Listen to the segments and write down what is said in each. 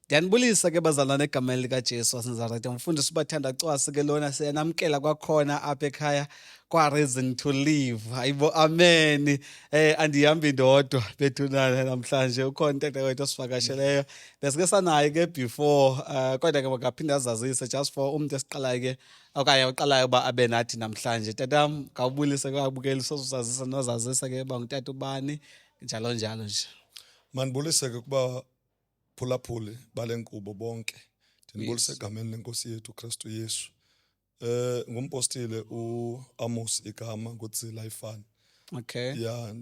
Ndiyanibulisa ke bazalwane egameni likaJesu waseNazaretha. Umfundisi ubathanda cwasi ke lona siyanamkela kwakhona apha ekhaya kwa-Reason to Live. Hayibo, amen. Andihambi ndodwa bethunana namhlanje, ukhona utata wethu osivakasheleyo. Besike sanaye ke before, kodwa ke makaphinda azazise just for umntu esiqalayo ke okanye oqalayo uba abe nathi namhlanje. Tatam, ngawubulise kwabukeli sozazisa nozazisa ke uba ngutata ubani, njalo njalo nje. Manibulise ke kuba phulaphuli balenkubo bonke. Ndinibulise Yes. egameni lenkosi yethu Kristu Yesu. Ngumpostile uAmos igama nguTzila ifani. Okay. Ya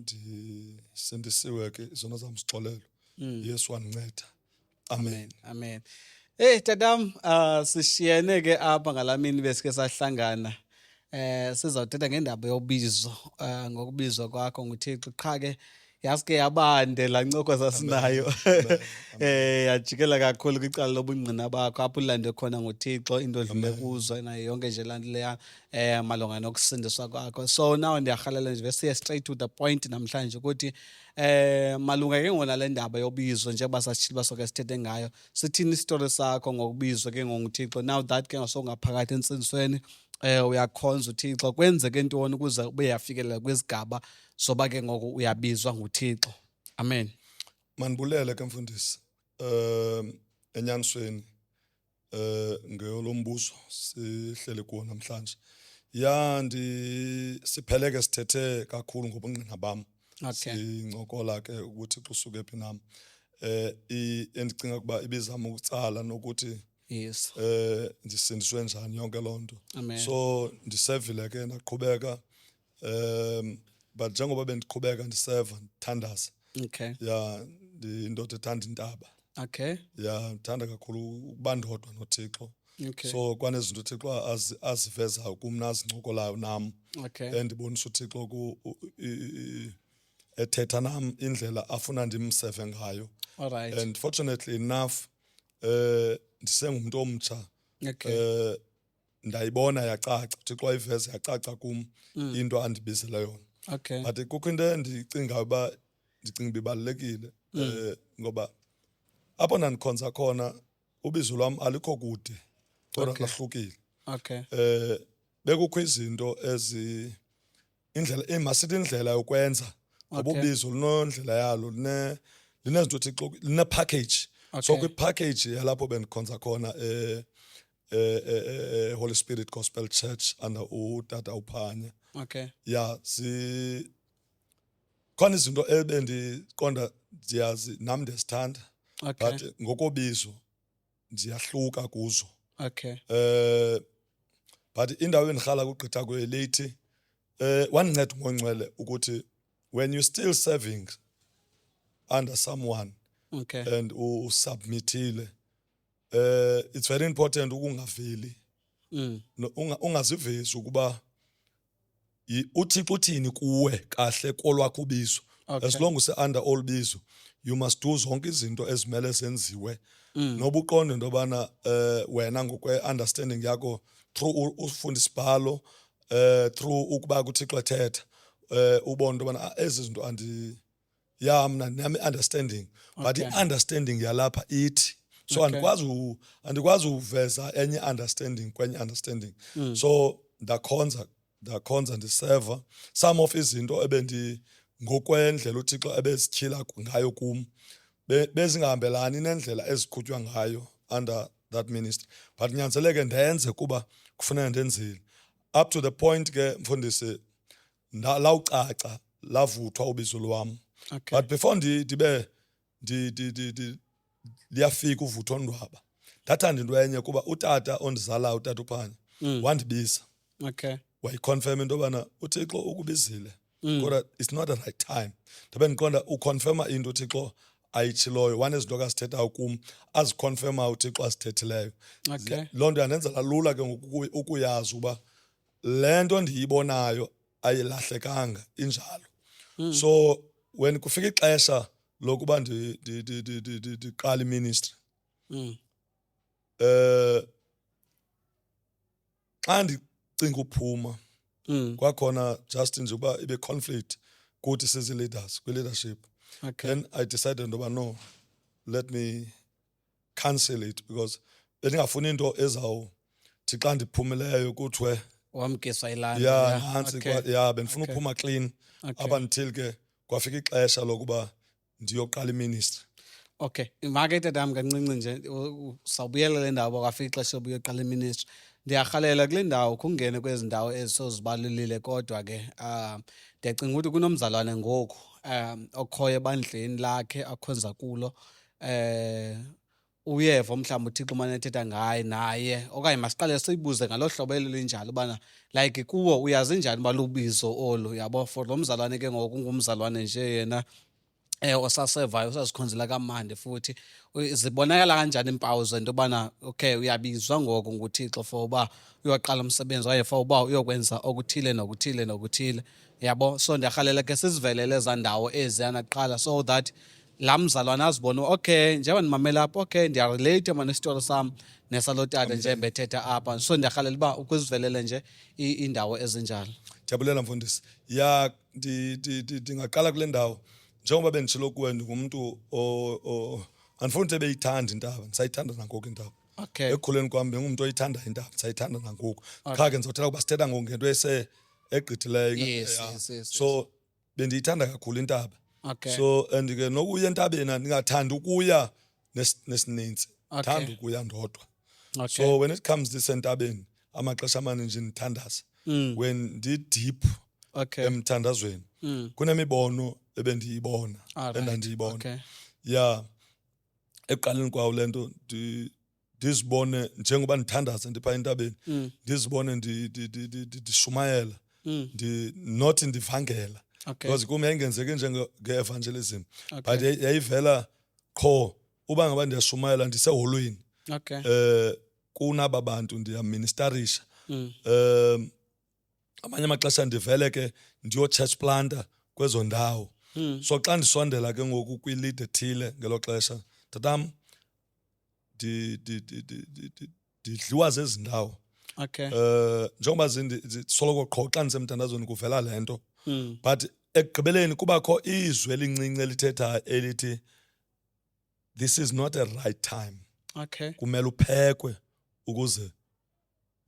sendisiwe ke izono zam sixolelo. Yesu wandinceda. Amen. Amen. Tatam, sishiyene ke apha ngalamini besike sahlangana. Sizawuthetha ngendaba yobizo, ngokubizwa kwakho nguThixo. Qha ke yaske yabande la ncoko sasinayo. Yajikela kakhulu kwicala lobungqina bakho apho ulandwe khona nguThixo, into odlule kuzo nayo yonke nje laa nto leya malunga nokusindiswa kwakho. So now ndiyarhalela nje siye straight to the point namhlanje ukuthi malunga ke ngona le ndaba yobizo njengoba sasitshila soke sithethe ngayo. Sithini isitori sakho ngokubizwa ke ngokuThixo? Now that ke ngasokungaphakathi entsindisweni uyakhonza uThixo, kwenzeke ntoni ukuze ube yafikelela kwizigaba soba ke ngoku uyabizwa nguThixo? Amen. Manibulele ke mfundisi. Enyanisweni ngeyolombuzo sihlele kuwo namhlanje. Sipheleke sithethe kakhulu ngobungqina bam. Okay. Sincokola ke ukuthi usuke phi nam. Endicinga ukuba ibizama ukutsala nokuthi Yes. ndisindiswe njani yonke loo nto. Amen. So ndisevile ke ndaqhubeka, but njengoba bendiqhubeka ndiseva ndithandaza. Okay. Ya indoda ethanda intaba. Okay. Ya ndithanda kakhulu ukuba ndodwa noThixo. Okay. So kwanezinto uThixo azivezayo kum nazincokolayo nam. Okay. Ndibonisa uThixo ethetha nam indlela afuna ndimseve ngayo. All right. And fortunately enough ndisengumuntu omtsha. Okay. Ndayibona yacaca, uThixo ayiveze yacaca kum into andibizela yona. Okay. But kukho into endicinga uba ibalulekile, ngoba apho ndandikhonza khona ubizo lwam alikho kude kodwa Okay. lahlukile. Okay. Bekukho izinto masithi indlela yokwenza ngoba Okay. ubizo linondlela yalo, linezinto uThixo line-package. So Okay. kwi-package yalapho bendikhonza khona Holy Spirit Gospel Church under uTata uPhanya. Okay. Ya khona izinto ebendiqonda ndiyazi nam ndiyazithanda, Okay. but ngokobizo ndiyahluka kuzo. Okay. But indawo endirhala kugqitha kuyo leyithi wandinceda uMoya ukuthi when you still serving under someone Okay. and usubmitile, it's very important ukungaveli, ungazivezi ukuba uThixo uthini kuwe kahle kolwakho ubizo. Okay. As long as under all bizo, you must do zonke izinto ezimele zenziwe. Noba uqonde into yobana wena ngokwe-understanding yakho through ufunda isibhalo, through ukuba kuThixo ethetha, ubone into yobana ezi zinto mna ndinami-understanding, but Okay. i-understanding yalapha ithi. So Okay. andikwazi uveza enye understanding kwenye understanding. So ndakhonza ndiseva some of izinto ngokwendlela uThixo ebezityhila ngayo kum bezingahambelani nendlela eziqhutywa ngayo under that ministry, but nyanzeleke ndenze kuba kufuneka ndenzile. Up to the point ke mfundisi lawucaca lavuthwa ubizo lwam. Okay. But before ndibe liyafika uvuthwa ndwaba, ndathanda into enye kuba utata ondizalayo, uTata uPhanya, wandibiza. Okay. Wayiconfirm into yobana uThixo ukubizile, kodwa it's not the right time. Ndabe ndiqonda uconfirma into uThixo ayitshiloyo, wanezinto azithethayo kum aziconfirma uThixo azithethileyo. Okay. Loo nto yandenzela lula ke ukuyazi uba le nto ndiyibonayo ayilahlekanga, injalo. So when kufika ixesha lokuba ndiqala iministry, xa ndicinga uphuma, kwakhona just nje uba ibe conflict kuthi sizi-leaders kwi-leadership. Okay. Then I decided into yoba no, let me cancel it because bendingafuni into ezawuthi xa ndiphumileyo kuthiwe wamkiswa ilanga. ya nantsi Okay. ya bendifuna Okay. uphuma clean Okay. up until ke kwafika ixesha lokuba ndiyoqala iministry. Okay, make tatam kancinci nje sawubuyela le ndawo kwafika ixesha lobuyoqala iministry. Ndiyarhalela kule ndawo kungene kwezi ndawo ezisozibalulile kodwa ke ndiyacinga ukuthi kunomzalwane ngoku okhoyo ebandleni lakhe akhonza kulo uyeva mhlawumbi uThixo umane ethetha ngaye naye okanye masiqale siyibuze ngalo hlobo elinjalo ubana like kuwo uyazi njani uba lubizo olu yabo for lo mzalwane ke ngoku ngumzalwane nje yena osasevayo usazikhonzela kamandi futhi zibonakala kanjani impawu zento yobana okay uyabizwa ngoku nguThixo for uba uyaqala umsebenzi waye for uba uyokwenza okuthile nokuthile nokuthile yabo. So ndiyarhalela ke sizivelele ezaa ndawo eziyana kuqala so that laa mzalwane azibone okay njengoba ndimamela apha okay ndiyareleyitha mna nesitolo sam nesalotata nje bethetha apha. So ndiyarhalela uba ukuzivelele nje iindawo ezinjalo. Ndiyabulela mfundisi. Ya ndingaqala kule ndawo njengoba benditshilo kuwe ndingumntu andifuni into ebeyithanda intaba ndisayithanda nangoku intaba. Okay. Ekukhuleni kwam bengumntu oyithanda intaba ndisayithanda nangoku. Qha ke ndizawuthela ukuba sithetha ngento egqithileyo. Yes, yes, yes, So bendiyithanda kakhulu intaba. Okay. So and ke nokuya entabeni ndingathanda ukuya nesininzi. Okay. Ndithanda ukuya ndodwa. Okay. So when it comes this entabeni amaxesha amaninji ndithandaza. When deep Okay. emthandazweni kunemibono ebendiyibona Alright. endandiyibona. Okay. Ya ekuqaleni kwawo lento ndizibone njengoba ndithandaza ndipha entabeni ndizibone ndishumayela not ndivangela Okay. because kum yayingenzeki nge-evangelism Okay. but yayivela qho uba ngaba ndiyashumayela ndiseholweni Okay. kunaba bantu ndiyaministarisha amanye amaxesha ndivele ke ndiyo-church planter kwezo ndawo. So xa ndisondela ke ngoku kwi-lead ethile ngelo xesha tatam ndidliwa zezi ndawo. Okay. Njengoba soloko qho xa ndisemthandazweni kuvela le nto but ekugqibeleni kubakho izwi elincinci elithethayo elithi this is not a right time. Okay. Kumele uphekwe ukuze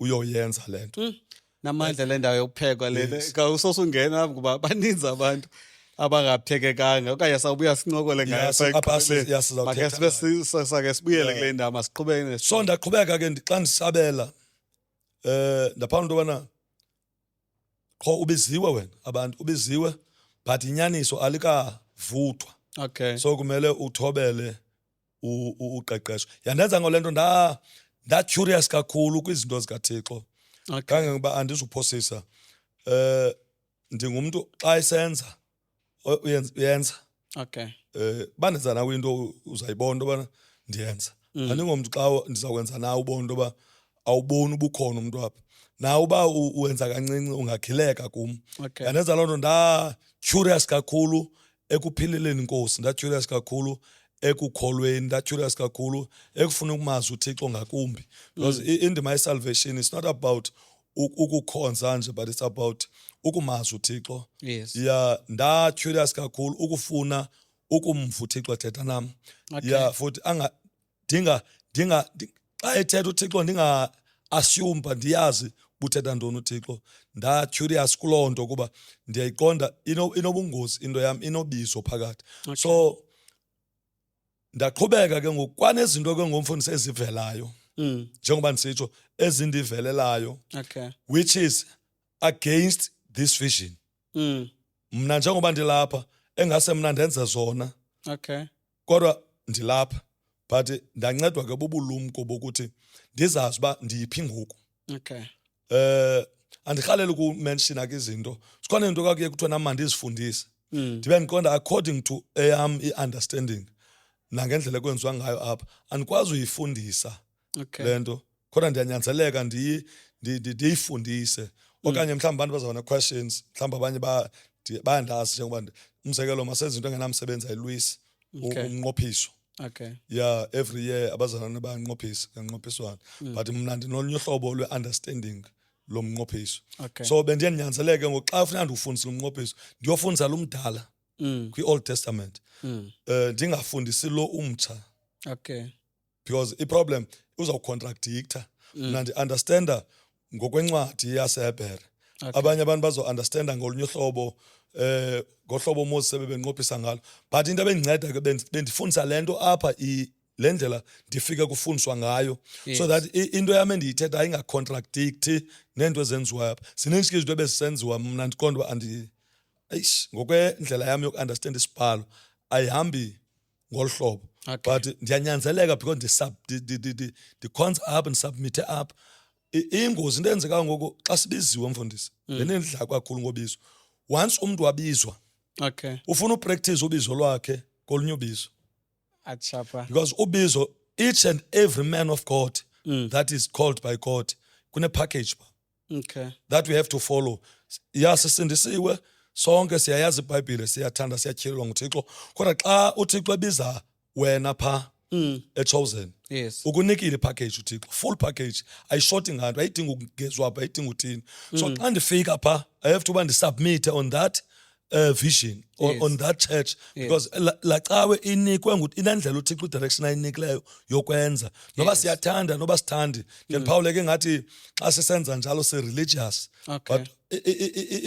uyoyenza le nto. Namandla le ndawo yokuphekwa lena Yes. kawusosungena apho kuba baninzi abantu abangaphekekanga okanye sawubuya sincokole ngayo Yes, apha sizawuthetha make sake sibuyele kule ndawo masiqhubeke So ndaqhubeka ke xa ndisabela ndaphana into yobana qho ubiziwe wena abantu ubiziwe but inyaniso alikavuthwa. Okay. So kumele uthobele uqeqesho. Yandenza ngole nto curious kakhulu kwizinto zikaThixo. Okay. Kangangoba andizuphosisa. Ndingumntu xa esenza uyenza. Okay. Bandenza nawe into uzayibona into yobana ndiyenza. Andingomntu xa ndizawukwenza nawe ubone into yoba awuboni ubukhona umntu apha. Nawe uba uwenza kancinci ungagileka kum. Okay. Yandenza loo nto curious kakhulu ekuphileleni inkosi, curious kakhulu ekukholweni, curious kakhulu ekufuna ukumazi uThixo ngakumbi. Because indima ye-salvation is not about ukukhonza nje but it's about ukumazi uThixo. Yes. Ya curious kakhulu ukufuna ukumva uThixo ethetha nam. Okay. Ya futhi dinga xa ethetha uThixo ndinga-assume uba ndiyazi ubuthetha ntoni uThixo. Curious kuloo nto kuba ndiyayiqonda inobungozi into yam, inobizo phakathi. Okay. So ndaqhubeka ke ngoku kwanezinto ke ngomfundisi ezivelayo njengoba ndisitsho ezindivelelayo Okay. which is against this vision. Mna njengoba ndilapha engase mna ndenze zona Okay. kodwa ndilapha but ndancedwa ke bubulumko bokuthi ndizazi uba ndiyiphi ngoku. Okay. Andirhaleli ukumenshina ke izinto. Sikhona into kakuye kuthiwa nam mandizifundise. Ndibe ndiqonda according to eyam i-understanding nangendlela ekwenziwa ngayo apha andikwazi uyifundisa Okay. le nto kodwa ndiyanyanzeleka ndiyifundise okanye mhlawumbi abantu bazawuna questions mhlawumbi abanye bayandazi njengoba umzekelo masenza engenamsebenzi ayilwisi Okay. umnqophiso. Okay. Yeah, every year abazalwane bayanqophiswana but mna ndinolunye uhlobo lwe-understanding lo mnqophiso. Okay. So bendiye ndinyanzeleke ngoku xa ufuna ndikufundisa lo mnqophiso ndiyofundisa lo mdala kwi-Old Testament ndingafundisi lo umtsha Okay. because i-problem uzawucontradictor. Mna ndi-understanda ngokwencwadi yaseHebhere. Abanye abantu bazo-understanda ngolunye uhlobo, ngohlobo uMoses ebebenqophisa ngalo. But into ebendinceda ke bendifundisa le nto apha le ndlela ndifike kufundiswa ngayo, so that into yam endiyithetha ingacontradicti neento ezenziwayo apha. Zininzi ke izinto ebezisenziwa mna ndiqonda uba ngokwendlela yam yoku-understand isibhalo ayihambi ngolu hlobo. But ndiyanyanzeleka because ndikhonza apha, ndisubmithe apha. Ingozi into eyenzekayo ngoku xa sibiziwe, mfundisi, le nto endidla kakhulu ngobizo. Once umntu wabizwa, ufuna upractice ubizo lwakhe kolunye ubizo. Because ubizo, each and every man of God that is called by God, kune-package that we have to follow. Sisindisiwe, sonke siyayazi iBhayibhile, siyathanda, siyatyhilelwa nguThixo. Kodwa xa uThixo ebiza wena phaa eChosen, ukunikile ipackage uThixo, full package, ayishoti nganto, ayidingi ukugezwa apha, ayidingi uthini. So xa ndifika phaa, I have to uba ndisubmithe on that vision, on that church, because laa cawe inikwe inendlela uThixo idirection ayinikileyo yokwenza. Noba siyathanda, noba sithandi, ndiphawuleke ngathi xa sisenza njalo si-religious.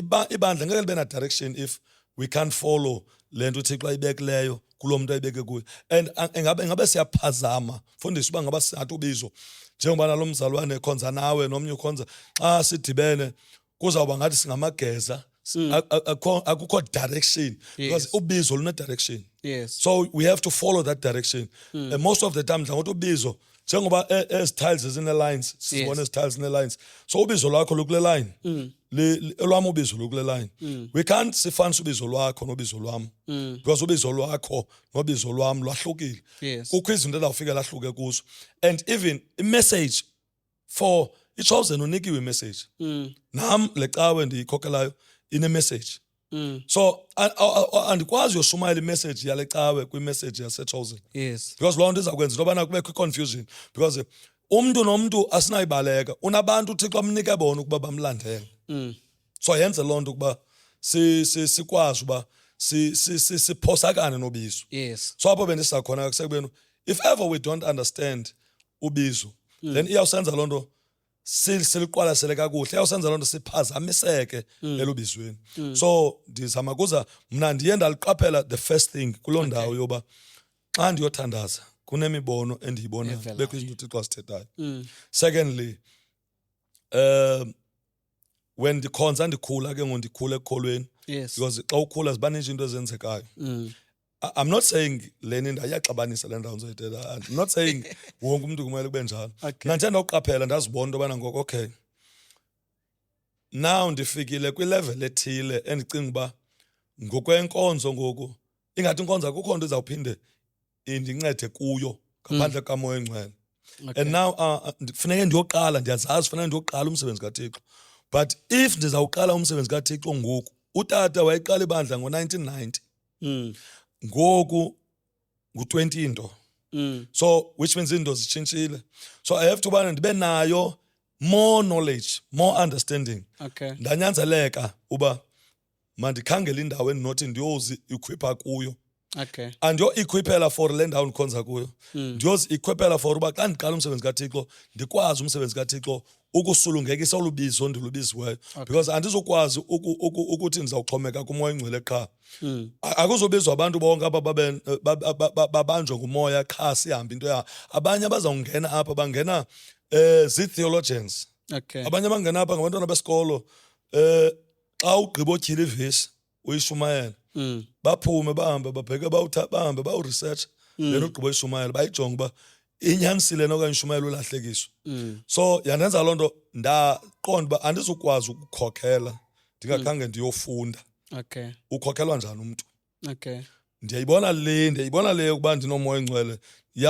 But ibandla ngeke libe na-direction if we can't follow le nto uThixo ayibekileyo kuloo mntu ayibeke kuyo. And engabe siyaphazama, mfundisi, uba ngaba singathi ubizo, njengoba nalo mzalwane ekhonza nawe nomnye ukhonza, xa sidibene kuzawuba ngathi singamageza. Akukho direction, because ubizo lune-direction. So we have to follow that direction. Most of the time ndla ngothi ubizo, njengoba ezi-tiles zine-lines, sizibona ezi-tiles zine-lines, so ubizo lwakho lukule line, elwam ubizo lukule line. We can't sifanisa ubizo lwakho nobizo lwam, because ubizo lwakho nobizo lwam lwahlukile. Kukho izinto ezawufike lahluke kuzo. And even i-message for iChosen unikiwe i-message. Nam le cawe ndiyikhokelayo ine-message. So andikwazi uyoshumayela imessage yale cawe kwi-message yaseChosen. Because loo nto izawukwenza into yobana kubekho i-confusion, because umntu nomntu asinayibaleka, unabantu uThixo amnike bona ukuba bamlandele. So yenze loo nto ukuba sikwazi uba siphosakane nobizo. So apho bendisakhona kusekubeni, if ever we don't understand ubizo, then iyawusenza loo nto siliqwalasele kakuhle, iyawusenza loo nto siphazamiseke elubizweni. So ndizama kuza, mna ndiye ndaliqaphela the first thing kuloo ndawo yoba xa ndiyothandaza kunemibono endiyibonayo, bekho izinto uThixo azithethayo. Secondly, when ndikhonza ndikhula ke ndikhula ekukholweni, because xa ukhula ziba ninji into ezenzekayo. I'm not saying le nto iyaxabanisa le ndawo ndizoyithetha. I'm not saying wonke umntu kumele kube njalo. Mna ndithanda ukuqaphela ndazibona into yobana ngoku, okay, now ndifikile kwilevel ethile endicinga uba ngokwenkonzo ngoku, ingathi inkonzo akukho nto izawuphinde indincede kuyo ngaphandle kaMoya Oyingcwele. And now funeke ndiyoqala, ndiyazazi funeke ndiyoqala umsebenzi kaThixo. But if ndizawuqala umsebenzi kaThixo ngoku, utata wayeqala ibandla ngo-1990. Ngoku ngu-20 into. So which means into zitshintshile. So I have to ubana ndibe nayo more knowledge, more understanding. Ndanyanzeleka uba mandikhangele indawo endinothi ndiyozi-equipha kuyo. Andiyo-equiphela for le ndawo ndikhonza kuyo. Ndiyozi-equiphela for uba xa ndiqala umsebenzi kaThixo, ndikwazi umsebenzi kaThixo ukusulungekisa olu bizo ndilubiziweyo. Because andizokwazi ukuthi ndizawuxhomeka kuMoya Oyingcwele qha. Akuzobizwa abantu bonke apha babanjwe ngumoya qha sihambe into yayo. Abanye abazawungena apha bangena zii-theologians. Abanye abangena apha ngabantwana besikolo, xa ugqiba otyhila ivesi uyishumayela, baphume bahambe babheke bahambe bawuresearch, then ugqiba uyishumayela bayijonge uba inyanisile na okanye ishumayela ulahlekiswa. So yandenza loo nto ndaqonda uba andizukwazi ukukhokhela ndingakhange ndiyofunda. Ukhokhelwa njani umntu? Ndiyayibona le ukuba ndinoMoya Oyingcwele,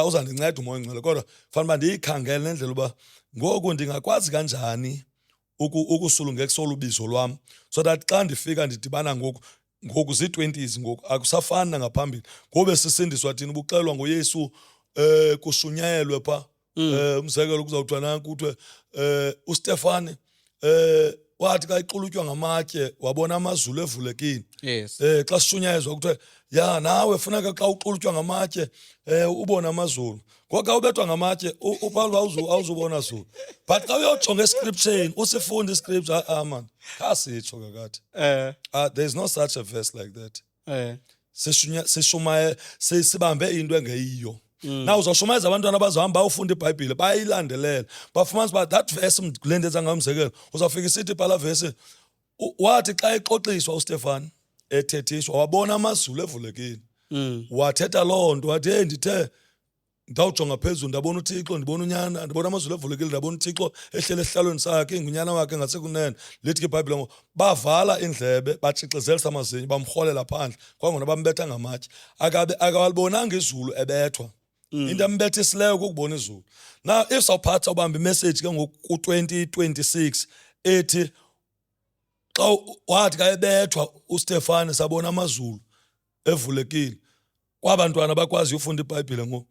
uzandinceda uMoya Oyingcwele, kodwa fanele uba ndiyikhangele nendlela uba ngoku ndingakwazi kanjani ukusulungekisa olu bizo lwam, so that xa ndifika ndidibana ngoku zii-20s ngoku akusafani nangaphambili. Ngoku besisindiswa thina ubuxelwa ngoYesu, kushunyayelwe phaa. Umzekelo kuzawuthiwa nanku kuthiwe uStefane wathi xa iqulutywa ngamatye wabona amazulu evulekile. Yes. Xa sishunyayezwa kuthiwe ya nawe funeka xa uqulutywa ngamatye ubone amazulu. Ngoku xa ubethwa ngamatye uPaul awuzubona zulu. But xa uyojonga escriptureni usifunda iscripture man khasitsho kakade. There's no such a verse like that. Sishumaye sibambe into engeyiyo. Now uzawushumayeza abantwana abazohamba bayofunda iBhayibhile bayilandelela bafumanisa uba that verse kulendeza ngamzekelo uzawufika isithi phala verse wathi xa exoxiswa uStefan ethethiswa wabona amazulu evulekile. Wathetha loo nto wathi hey ndithe ndawujonga phezulu ndabona uThixo ndibona unyana ndibona amazulu evulekile ndabona uThixo ehlele esihlalweni sakhe ingunyana wakhe ngasekunene. Lithi ke iBhayibhile ngo bavala indlebe batshixizelisa amazinyo bamrholela phandle kwangona bambetha ngamatye akawalibonanga izulu ebethwa. Into embethisileyo ukubona izulu. Now if sawuphatha ubamba imessage ke ngoku 2026 ethi xa wathi ka ebethwa uStefan sabona amazulu evulekile kwabantwana bakwazi ufunda iBhayibhile ngoku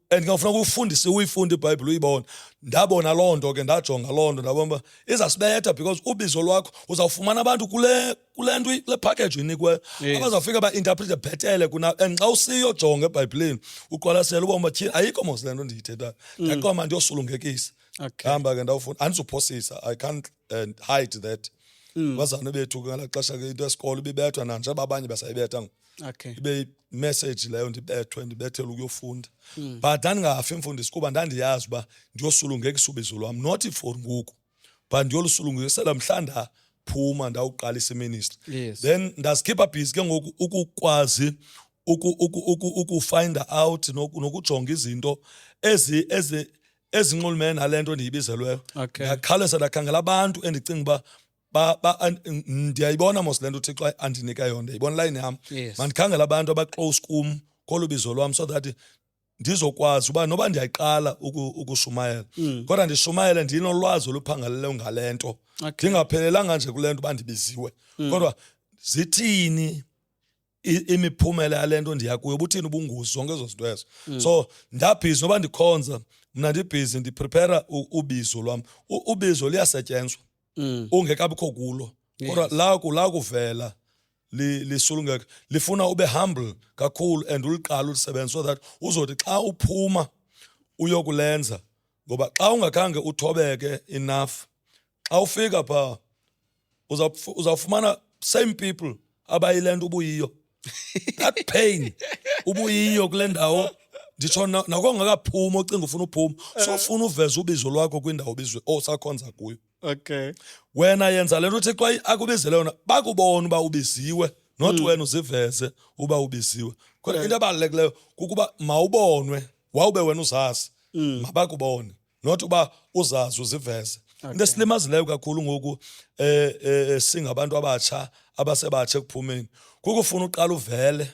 and ngifuna ukufundisa uyifunde iBhayibhile uyibona. Ndabona loo nto ke ndajonga loo nto ndabona uba izasibetha because ubizo lwakho uzawufumana abantu kule nto le package uyinikweyo abazawufika ba-interprete bhetele kuna and xa usiyojonga eBhayibhileni uqwalasela uba uba ayikho mos le nto ndiyithethayo ndaqoma ndiyosulungekisa. Hamba ke ndawufunda andizuphosisa I can't hide that. Bazana bethu ngala xesha ke into esikolo ibibethwa nanje abanye basayibetha ibe message leyo ndibethele ukuyofunda. But ndingafi imfundisi kuba ndandiyazi uba ndiyosulungekisa ubizo lwam not for ngoku but ndiyolusulungekisela mhla ndaphuma ndawuqalisa iministry. Then ndazikhipha busy ke ngoku ukukwazi ukufind out nokujonga izinto ezinxulumene nale nto ndiyibizelweyo. Ndakhalisa ndakhangela abantu endicinga uba ndiyayibona mos le nto uThixo andinika yona ndiyayibona layini yam. Mandikhangela abantu abaclose kum kolu bizo lwam so that ndizokwazi uba noba ndiyayiqala ukushumayela kodwa ndishumayele ndinolwazi oluphangaleleyo ngale nto ndingaphelelanga nje kule nto uba ndibiziwe kodwa zithini imiphumela yale nto ndiyakuyo buthini ubungozi zonke ezo zinto ezo. So ndabhizi noba ndikhonza mna ndibhizi ndiprepara ubizo lwam. Ubizo liyasetyenzwa ungekabikho kulo kodwa la kuvela lisulungeke lifuna ube humble kakhulu and uliqala ulisebenza so that uzothi xa uphuma uyokulenza ngoba xa ungakhange uthobeke enough xa ufika pha uzawufumana same people abayile nto ubuyiyo that pain ubuyiyo kule ndawo nditsho nakongakaphuma ocinga ufuna uphuma sofuna uveza ubizo lwakho kwindawo ubizwe osakhonza kuyo. Wena yenza le nto uthi xa akubizele yona bakubona uba ubiziwe not wena uziveze uba ubiziwe kodwa into ebalulekileyo kukuba mawubonwe wawube wena uzazi mabakubone not uba uzazi uziveze. Into esilimazileyo kakhulu ngoku singabantu abatsha abasebatsha ekuphumeni kukufuna uqala uvele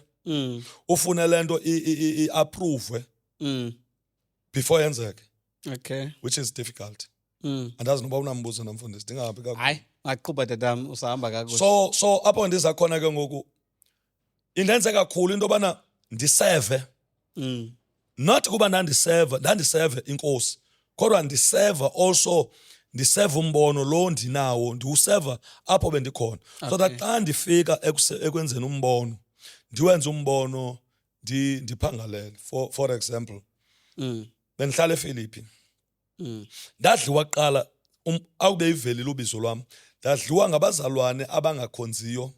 ufune le nto i-approve before yenzeke which is difficult. Andazi noba unambuzo namfundisi ndingahambi kakhulu. Hayi maqhuba tatam usahamba kakuhle. So apho ndiza khona ke ngoku indenze kakhulu into yobana ndiseve not kuba ndandiseve inkosi kodwa ndiseva also ndiseva umbono lo ndinawo ndiwuseva apho bendikhona so that xa ndifika ekwenzeni umbono ndiwenze umbono ndiphangalele. For example bendihlala eFilipi ndadliwa kuqala awube ivelile ubizo lwam ndadliwa ngabazalwane abangakhonziyo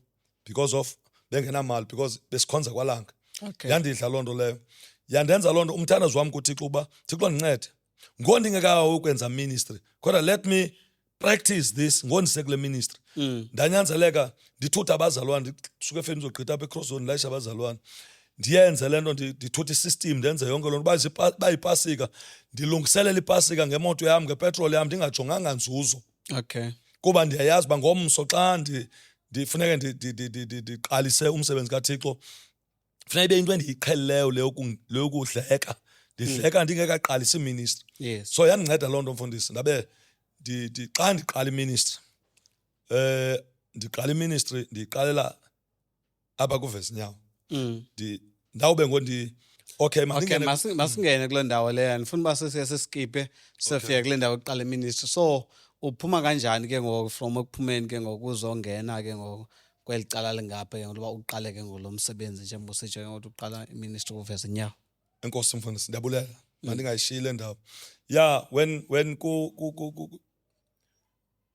because of bengenamali because besikhonza kwalanga. Yandidla loo nto leyo yandenza loo nto umthandazo wam kuThixo uba Thixo ndincede ngondingekayo ukwenza ministry kodwa let me practice this ngondise kule ministry. Ndanyanzeleka ndithutha abazalwane ndisuke efeni ndizogqitha apha eCrossroad ndilayisha abazalwane ndiyenze le nto ndithutha isystem ndenze yonke loo nto bayipasika ndilungiselela ipasika ngemoto yam ngepetroli yam ndingajonganga nzuzo kuba ndiyayazi uba ngomso xa ndifuneke ndiqalise umsebenzi kaThixo funeka ibe into endiyiqhelileyo le yokudleka ndidleka ndingekaqalisa iministry. So yandinceda loo nto mfundisi ndabe xa ndiqala iministry ndiyiqalela apha kuVesinyawo. Ndawube masingene kule ndawo leyo andifuna uba sesiye sesikipe siyofika kule ndawo eqala iministry. So uphuma kanjani ke ngoku from ekuphumeni ke ngoku uzongena ke ngoku kweli cala lingapha ke ngoku uba uqale ke ngolo msebenzi njengoba usitsho ke ngoku uqala iministry ukuveza inyawo. Enkosi mfundisi, ndiyabulela. Mandingayishiyile ndawo. Yeah, when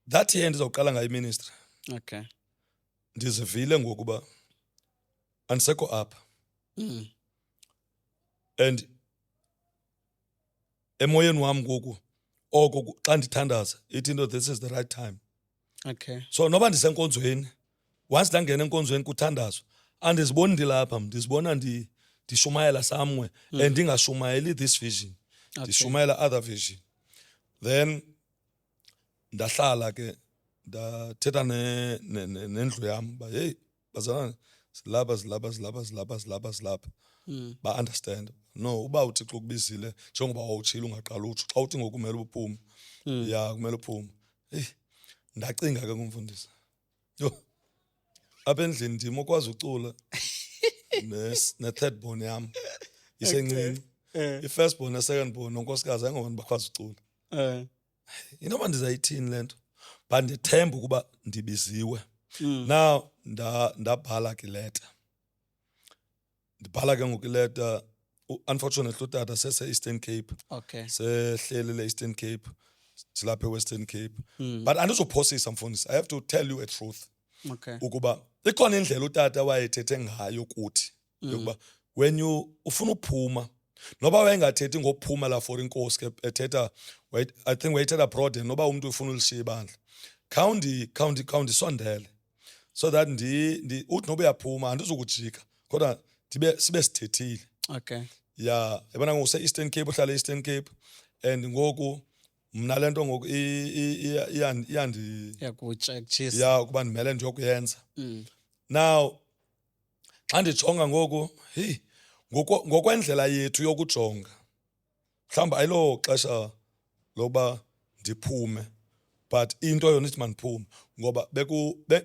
that year ndizawuqala ngayo iministry, Okay. ndizivile ngokuba andisekho apha. Mm. And emoyeni wami ngoku oko xa ndithandaza ithi into this is the right time. Okay. So noba ndisenkonzweni, once ndangena enkonzweni kuthandazwa, andiziboni ndilapha, ndizibona ndishumayela somewhere and ndingashumayeli this vision. Ndishumayela other vision. Then ndahlala ke ndathetha nendlu yam ba hey bazalwane silapha ba understand. No, uba uThixo ukubizile njengoba wawutshila ungaqala utsho xa uthi ngoku kumele uphume. Ya kumele uphume. Hey ndacinga ke kumfundisi. Yo. Apha endlini ndim okwazi ucula ne third born yam isencinci. I-first born ne-second born nonkosikazi ayingobani bakwazi ucula. Inoba ndizayithini lento? But ndithemba ukuba ndibiziwe. Now ndabhala ke letter. Ndibhala ke ngoku ileta unfortunately utata sese-Eastern Cape. Okay. Sehleli le-Eastern Cape. Silapha e-Western Cape. But andizophosisa mfundisi. I have to tell you a truth. Okay. Ukuba ikhona indlela utata wayethethe ngayo kuthi. Ukuba when you ufuna uphuma noba wayengathethi ngokuphuma la for inkosi ke ethetha I think wayethetha abroad noba umuntu ufuna ulishiya ibandla. Khawundisondele so that uthi noba uyaphuma andizukujika kodwa sibe sithethile. Okay. Yeah, yabona ngoku se-Eastern Cape uhlala e-Eastern Cape and ngoku mna lento ngoku Yakutshisa. ya ukuba ndimele ndiyokuyenza. Now xa ndijonga ngoku hey ngokwendlela yethu yokujonga mhlawumbi ayilo xesha lokuba ndiphume but into yona ithi mandiphume ngoba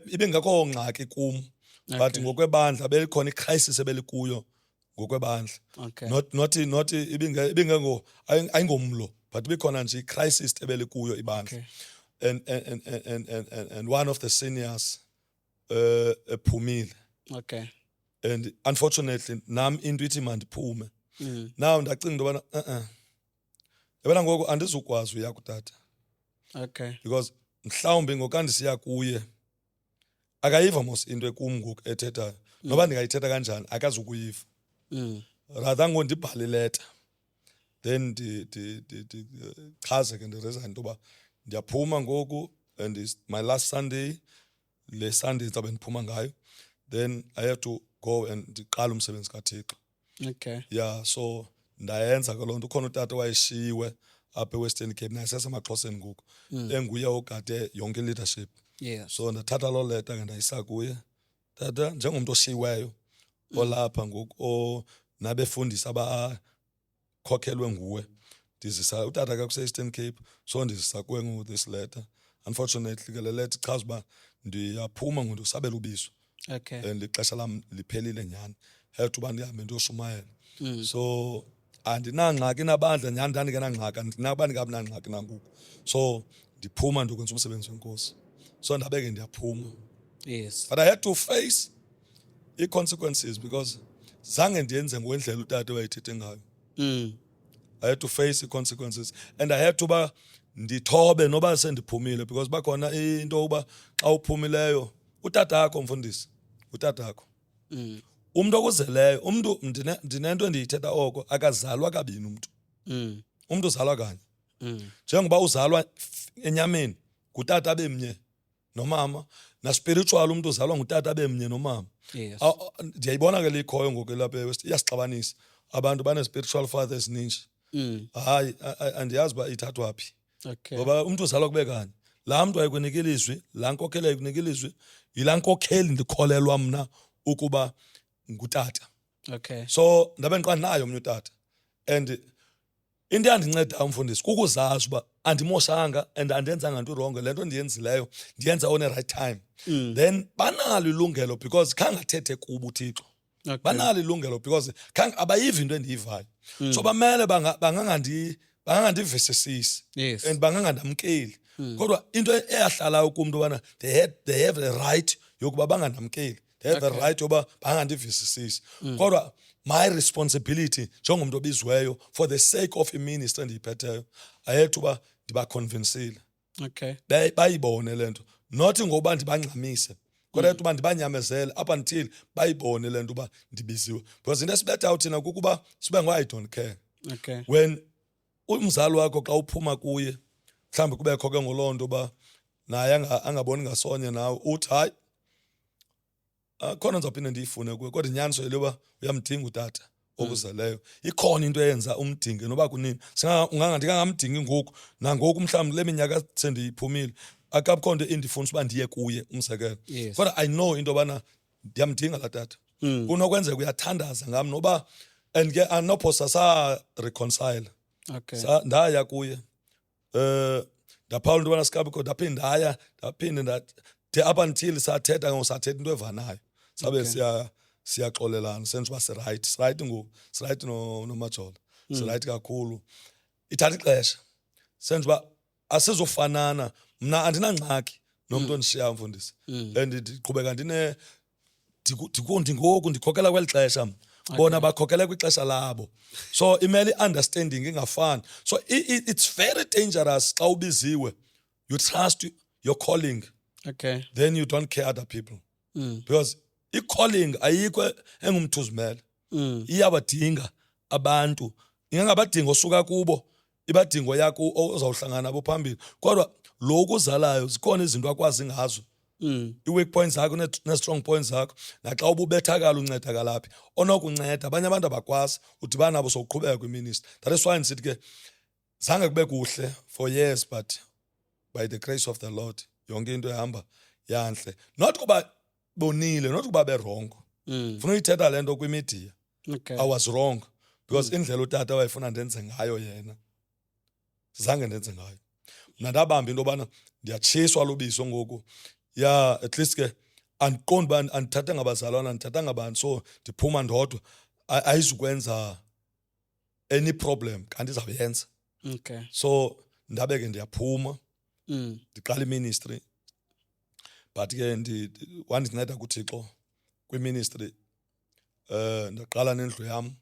ibingekho ngxaki kum but ngokwebandla belikhona icrisis ebelikuyo ngokwebandla. Okay. Not ibingengo ayingomlo but ibikhona nje icrisis ebelikuyo ibandla. And one of the seniors ephumile. Okay. And unfortunately nam into ithi mandiphume. Now ndacinga into yobana yabona ngoku andizukwazi uya kutata. Okay. Because mhlawumbi ngokandisiya kuye akayiva mos into ekum ngoku ethethayo noba ndingayithetha kanjani akazukuyiva. Rather ngondibhale ileta then chaze ke ndiresign into yoba ndiyaphuma ngoku and it's my last Sunday, le Sunday ndizawube ndiphuma ngayo, then I have to go and ndiqala umsebenzi kaThixo. Okay. Yeah, so ndayenza ke loo nto. Ukhona utata wayeshiwe apha eWestern Cape naye sesemaXhoseni ngoku enguye ogade yonke leadership. Yes. So ndathatha loo leta ke ndayisa kuye. Tata njengomntu oshiweyo olapha ngoku nabefundisi abakhokhelwe nguwe ndizisa utata ke kuse-Eastern Cape so ndizisa kuwe ngoku this letter. Unfortunately ke le letter ichaza uba ndiyaphuma ngondisabela ubizo. Okay. And ixesha lam liphelile nyhani. Have to uba ndihambe ndiyoshumayela. So andinangxaki nabandla nyhani ndandingenangxaki andinakuba ndingabinangxaki nangoku. So ndiphuma ndiyokwenza umsebenzi wenkosi. So ndabeke ndiyaphuma. Yes. But I had to face i-consequences because zange ndiyenze ngokwendlela utata wayethethe ngayo. I had to face i-consequences and I had to ba ndithobe noba sendiphumile because bakhona into uba xa uphumileyo utata akho mfundisi, utata akho. Umuntu okuzeleyo, umuntu ndinento endiyithetha oko akazalwa kabini umuntu. Umuntu uzalwa kanye. Njengoba uzalwa enyameni ngutata bemnye nomama, na spiritual umuntu uzalwa ngutata bemnye nomama. Yes. Ndiyayibona ke likhoyo ngoku lapha eWest iyasixabanisa. Abantu bane spiritual fathers ninji. Hayi andiyazi ba ithathwa phi. Okay. Ngoba umuntu uzalwa kube kanye. La muntu ayikunika ilizwi, la nkokheli ayikunika ilizwi, yila nkokheli ndikholelwa mna ukuba ngutata. Okay. So ndabe ndiqala nayo omnye utata. And into yandinceda umfundisi kukuzazi uba andimoshanga and andenzanga nto wrong, lento ndiyenzileyo ndiyenza on a right time. Then banalo ilungelo because khangathethe kubo uThixo. Okay. Banalo ilungelo because abayiva into endiyivayo. So bamele bangangandivisisisi. Yes. And bangangandamkeli kodwa into eyahlalayo kumntu ubana they have a right yokuba banganamkeli, they have a right yoba bangandivisisisi. Kodwa my responsibility njengomntu obiziweyo for the sake of iministry endiyiphetheyo ayethu uba ndibaconvinsile Okay. bayibone le nto, not ngoba ndibangxamise kodwa uba ndibanyamezele up until bayibone le nto uba ndibiziwe. Because into esibethayo thina kukuba sibe ngo I don't care. Okay. When umzali wakho xa uphuma kuye mhlawumbi kubekho ke ngoloo nto uba naye angaboni ngasonye nawe uthi hayi khona ndizawuphinde ndiyifune kuwe, kodwa inyaniso yile uba uyamdinga utata okuzeleyo. Ikhona into eyenza umdinge noba kunini. Ndingangamdingi ngoku nangoku mhlawumbi le minyaka sendiyiphumile akabikho nto indifundisa uba ndiye kuye umzekelo. Yes. Kodwa I know into yobana ndiyamdinga laa tata. Kunokwenzeka uyathandaza ngam noba and ke anopho sasa-reconcile. Okay. Ndaya kuye ndaphawula into yobana sikabikho ndaphinde de up until sathetha into evanayo sabe siyaxolelana senze uba sirayithi ngoku, sirayithi noMajola, sirayithi kakhulu. Ithatha ixesha senze uba asizofanana. Mna andinangxaki nomntu ondishiyayo mfundisi and ndiqhubeka ngoku ndikhokela kweli xesha mna, bona bakhokela kwixesha labo, so imele i-understanding ingafani. So it's very dangerous xa ubiziwe, you trust your calling, Okay. then you don't care other people. Because i-calling ayikho engumthuzimele, iyabadinga abantu, ingangabadingo osuka kubo, ibadingo yakho ozawuhlangana nabo phambili. Kodwa lo ukuzalayo zikhona izinto akwazi ngazo, i-weak points zakho ne-strong points zakho, naxa ububethakala uncedakala phi onokunceda. Abanye abantu abakwazi udibana nabo sowuqhubeka kwiministry. That is why ndisithi ke zange kube kuhle for years, but by the grace of the Lord yonke into ehamba yanhle. Not kuba bonile, not kuba berongo. Funa uyithetha le nto kwimedia. Okay. I was wrong because indlela utata wayefuna ndenze ngayo yena zange ndenze ngayo. Mna ndabamba into yobana ndiyatshiswa lubiso ngoku. Yeah, at least ke andiqondi uba andithatha ngabazalwana, andithatha ngabantu, so ndiphuma ndodwa ayizukwenza any problem kanti izawuyenza. Okay. So ndabe ke ndiyaphuma ndiqala iministry, but ke wandinceda kuThixo kwiministry. Ndaqala nendlu yam.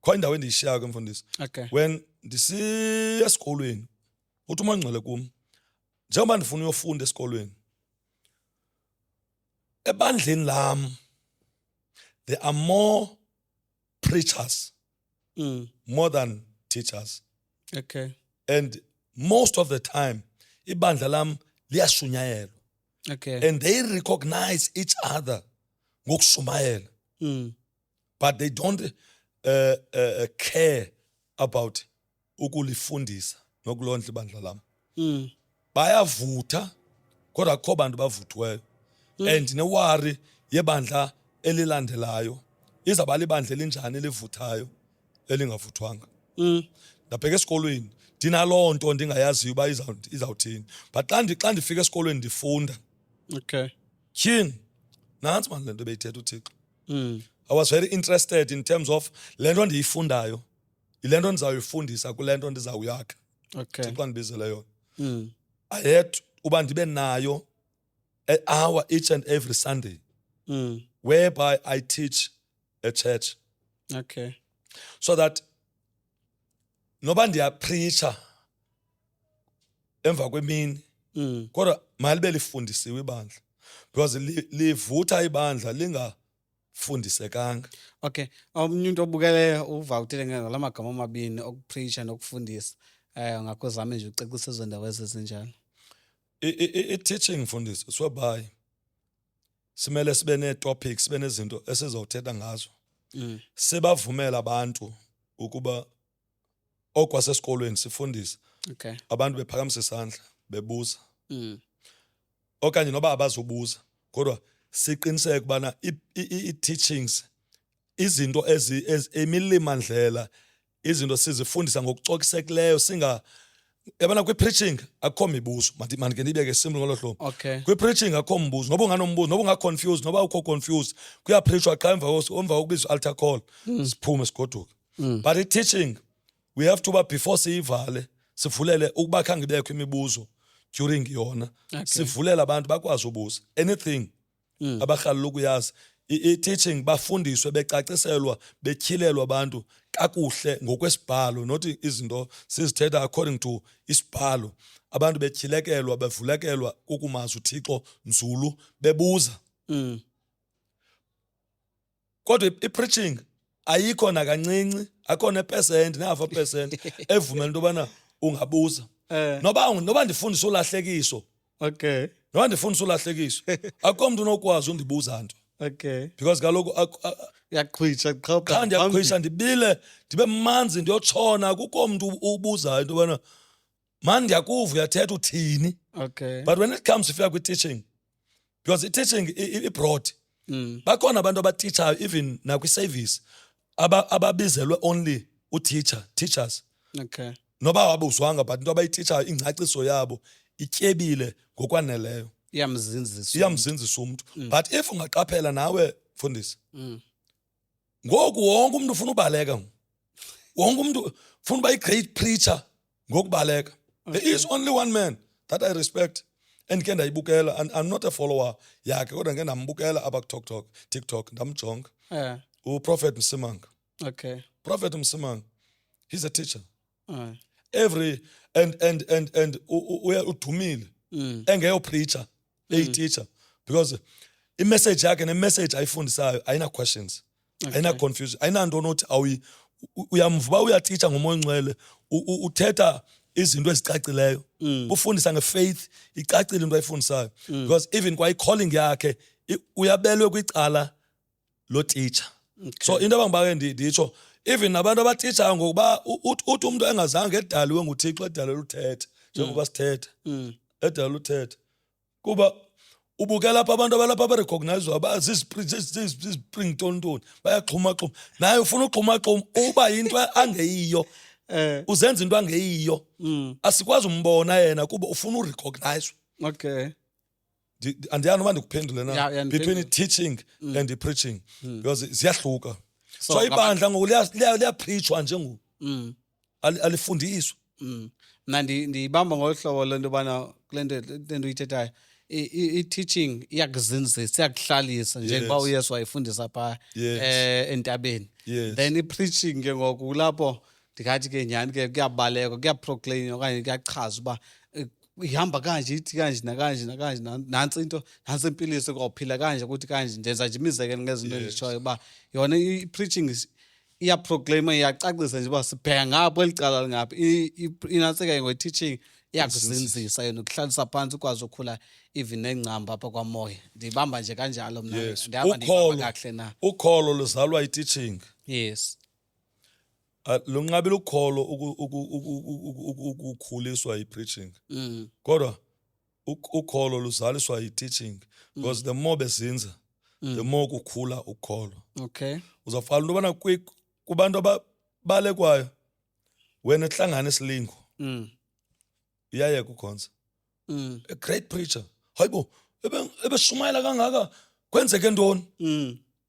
Kho indawo endiyishiyayo ke mfundisi. Okay. When ndisiya esikolweni uthi uMangcwele kum njengoba ndifuna uyofunda esikolweni ebandleni lam there are more preachers more than teachers. Okay. And most of the time ibandla lam liyashunyayelwa, Okay. and they recognize each other ngokushumayela, but they don't care about ukulifundisa nokulondla ibandla lam. Bayavutha kodwa akho bantu bavuthiweyo, and newari yebandla elilandelayo izawuba libandla elinjani elivuthayo elingavuthwanga. Ndabheka esikolweni ndinaloo nto ndingayaziyo uba izawuthini, but xa ndifika esikolweni ndifunda. Okay. Tyhini nantsi mani le nto beyithetha uThixo. I was very interested in terms of le nto ndiyifundayo yile nto ndizawuyifundisa kule nto ndizawuyakha Okay. Thixo andibizele yona. I had uba ndibe nayo an hour each and every Sunday whereby I teach a church, Okay. so that noba ndiyapreacha emva kwemini kodwa malibe lifundisiwe ibandla, because livutha ibandla lingafundisekanga. Okay. Omnye umuntu obukeleyo uva uthele ngala magama amabini okupreacha nokufundisa. Ngakho zame nje ucecisa izo ndawo ezinjalo. I-teaching mfundisi whereby simele sibe nee-topics, sibe nezinto esizawuthetha ngazo. Sibavumela abantu ukuba okwasesikolweni sifundise, Okay. abantu bephakamisa isandla bebuza, okanye noba abazubuza kodwa siqiniseke ukubana i-teachings, izinto imilimandlela, izinto sizifundisa ngokucokisekileyo, yabona kwi-preaching akho mibuzo. Mandike ndibeke simple ngolo hlobo. Okay. Kwi-preaching akho mbuzo, noba unganombuzo, noba unga-confused, noba ukho confused, kuyapreachwa qha emva kokubizwa altar call siphume sigoduke. But i-teaching we have to uba before siyivale sivulele ukuba khange bekho imibuzo during yona sivulele abantu bakwazi ubuza anything abarhalela ukuyazi i-teaching bafundiswe becaciselwa betyhilelwa abantu kakuhle ngokwesibhalo not izinto sizithetha according to isibhalo abantu betyhilekelwa bevulekelwa ukumazi uThixo nzulu bebuza kodwa i-preaching ayikho nakancinci akho ne-percent ne-half a percent evumela into yobana ungabuza noba ndifundisa ulahlekiso Okay. noba ndifundisa ulahlekiso akho mntu unokwazi undibuza nto Okay. because kaloku Uyaqhwitsha xa ndiyaqhwisha ndibile ndibe manzi ndiyotshona akukho mntu ubuzayo into yobana mani ndiyakuva uyathetha uthini. Okay. But when it comes to kwi-teaching because i-teaching i-broad bakhona abantu abateachayo even nakwi-service ababizelwe only teachers Okay. noba wabuzwanga but into abayiteachayo ingcaciso yabo ityebile ngokwaneleyo iyamzinzisa umntu but if ungaqaphela nawe mfundisi ngoku wonke umuntu ufuna ubaleka wonke umuntu ufuna uba i-great preacher ngokubaleka. There is only one man that I respect endike ndayibukela and I'm not a follower yakhe kodwa ngeke ndambukela apha TikTok ndamjonga uProphet Msimanga. Okay. Prophet Msimanga, he's a teacher. Every and udumile engeyo preacher teacher because i-message yakhe ne-message ayifundisayo ayina questions ayina confusion ayinanto onothi uyamva uyateacher ngomoya ongcwele uthetha izinto ezicacileyo ufundisa ngefaith icacile into ayifundisayo because even kwayi-calling yakhe uyabelwe kwicala lo teacher. So into abangibake nditsho even nabantu abateachayo ngokuba uthi umuntu engazange edaliwe nguThixo edalelwe uthetha njengoba sithetha edalelwe uthetha kuba ubukela lapha abantu abalapha abarecognizewa bazizipringtontoni bayaxhumaxhuma naye ufuna uxhumaxhuma uba yinto angeyiyo uzenza into angeyiyo asikwazi umbona yena kuba ufuna urecognizwe. Okay. Andiyani uba ndikuphendule na between i-teaching and i-preaching because ziyahluka. So ibandla ngoku liyapreachwa nje ngoku alifundiswa. Mna ndiyibamba ngolu hlobo lento yobana kule nto uyithethayo i-teaching iyakuzinzisa iyakuhlalisa njengoba uYesu wayefundisa phaa entabeni. Then i-preaching ke ngoku kulapho ndingathi ke nyhani ke kuyabalekwa kuyaproclaim okanye kuyachaza uba ihamba kanje ithi kanje nakanje nakanje nantsi into nantsi impiliso kwawuphila kanje kuthi kanje ndenza nje imizekelo ngezinto enditshoyo uba yona i-preaching iyaproclaima iyacacisa nje uba sibheka ngapho eli cala lingaphi inantsika ngo-teaching iyakuzinzisa yona ukuhlalisa phantsi ukwazi ukhula even nengcamba apha kwamoya ndiyibamba nje kanjalo mna ndihamba ndiyibamba kakuhle na. Ukholo luzalwa i-teaching. Yes. Lunqabile ukholo ukukhuliswa yi-preaching kodwa ukholo luzaliswa yi-teaching because the more bezinza the more kukhula ukholo. Okay. Uzawufala into yobana kubantu ababalekwayo wena ehlangana esilingo iyayeka ukhonza a great preacher hayibo ebeshumayela kangaka kwenzeke ntoni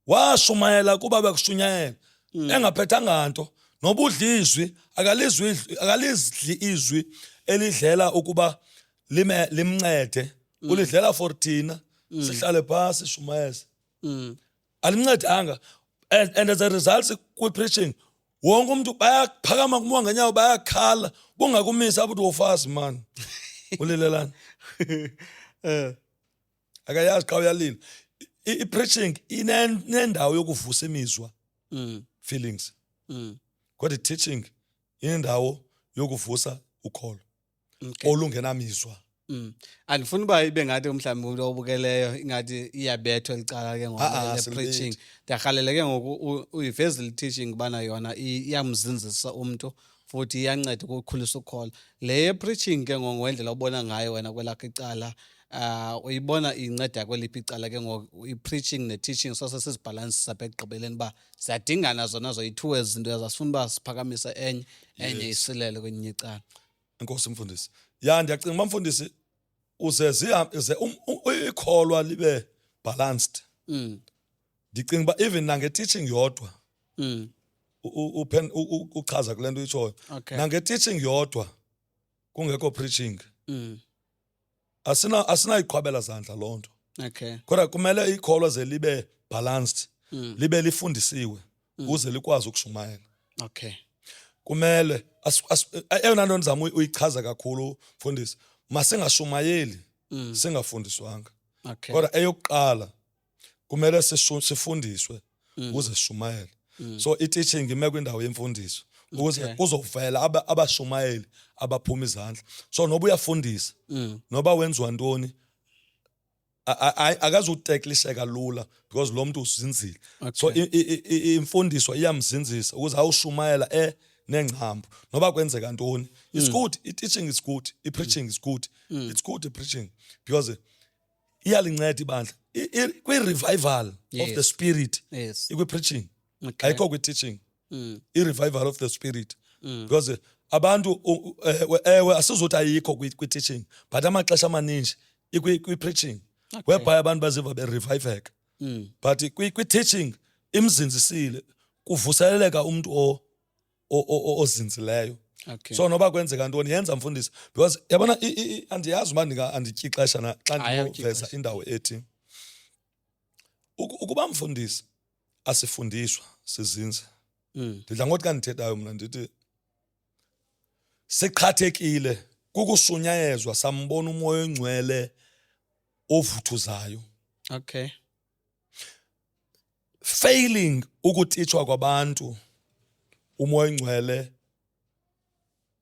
washumayela kuba bekushunyayela engaphethanga nto noba udla izwi akalizidli izwi elidlela ukuba limncede ulidlela for thina sihlale phasi shumayeze alimncedanga and as a result kwi-preaching wonke umuntu bayaphakama kumuka ngenyawo bayakhala bungakumisa abuthi wofazi man ulilelana akayazi xa uyalila i-preaching inendawo yokuvusa imizwa feelings kodwa i-teaching inendawo yokuvusa ukholo olungenamizwa. Andifuni uba ibe ngathi mhlawumbi umuntu obukeleyo ingathi iyabethwa licala ke ngoku-preaching ndiyarhalela ke ngoku uyivezile i-teaching ubana yona iyamzinzisa umntu futhi iyanceda ukukhulisa ukholo. Le ye-preaching ke ngoku ngendlela obona ngayo wena kwelakho icala uyibona inceda kweliphi icala ke ngoku i-preaching ne-teaching sose sizibhalansisa apha ekugqibeleni uba ziyadingana zona zoyi-two ezi zinto yazasifuna uba siphakamise enye isilele kwelinye icala. Enkosi mfundisi. Ya ndiyacinga uba mfundisi ikholwa libe balanced. Ndicinga uba even nange-teaching yodwa uchaza kule nto itshoyo nange-teaching yodwa kungekho preaching Mm. asinayiqhwabela zandla loo nto. Okay. Kodwa kumele ikholwa ze libe balanced, Mm. libe lifundisiwe ukuze likwazi ukushumayela. Okay. Kumele eyona nto ndizama uyichaza kakhulu mfundisi, masingashumayeli singafundiswanga. Okay. Kodwa eyokuqala kumele sifundiswe ukuze sishumayele. So i-teaching ime kwindawo yemfundiso ukuze Okay. kuzovela abashumayeli abaphuma izandla. So noba uyafundisa, noba wenziwa ntoni, akazuteklisheka lula because lo muntu uzinzile. So imfundiso iyamzinzisa ukuze awushumayela nengcambu noba kwenzeka ntoni. It's good, i-teaching is good, i-preaching is good. It's good i-preaching because iyalinceda ibandla kwi-revival of the Yes. spirit. Yes. Ikwi-preaching Okay. ayikho kwi-teaching. I-revival of the spirit because abantu ewe asizothi ayikho kwi-teaching but amaxesha amaninji ikwi-preaching whereby abantu baziva bereviveka. But kwi-teaching imzinzisile kuvuseleleka umuntu ozinzileyo. Okay. So noba kwenzeka ntoni yenza mfundisi because yabona andiyazi uba andityi ixesha na xa Awutyi ndinoveza ixesha. indawo ethi ukuba mfundisi asifundiswa sizinze. Ndidla ngothi xa ndithethayo mna ndithi siqhathekile kukushunyayezwa sambona umoya ongcwele ovuthuzayo. Okay. Failing ukutitshwa kwabantu umoya ongcwele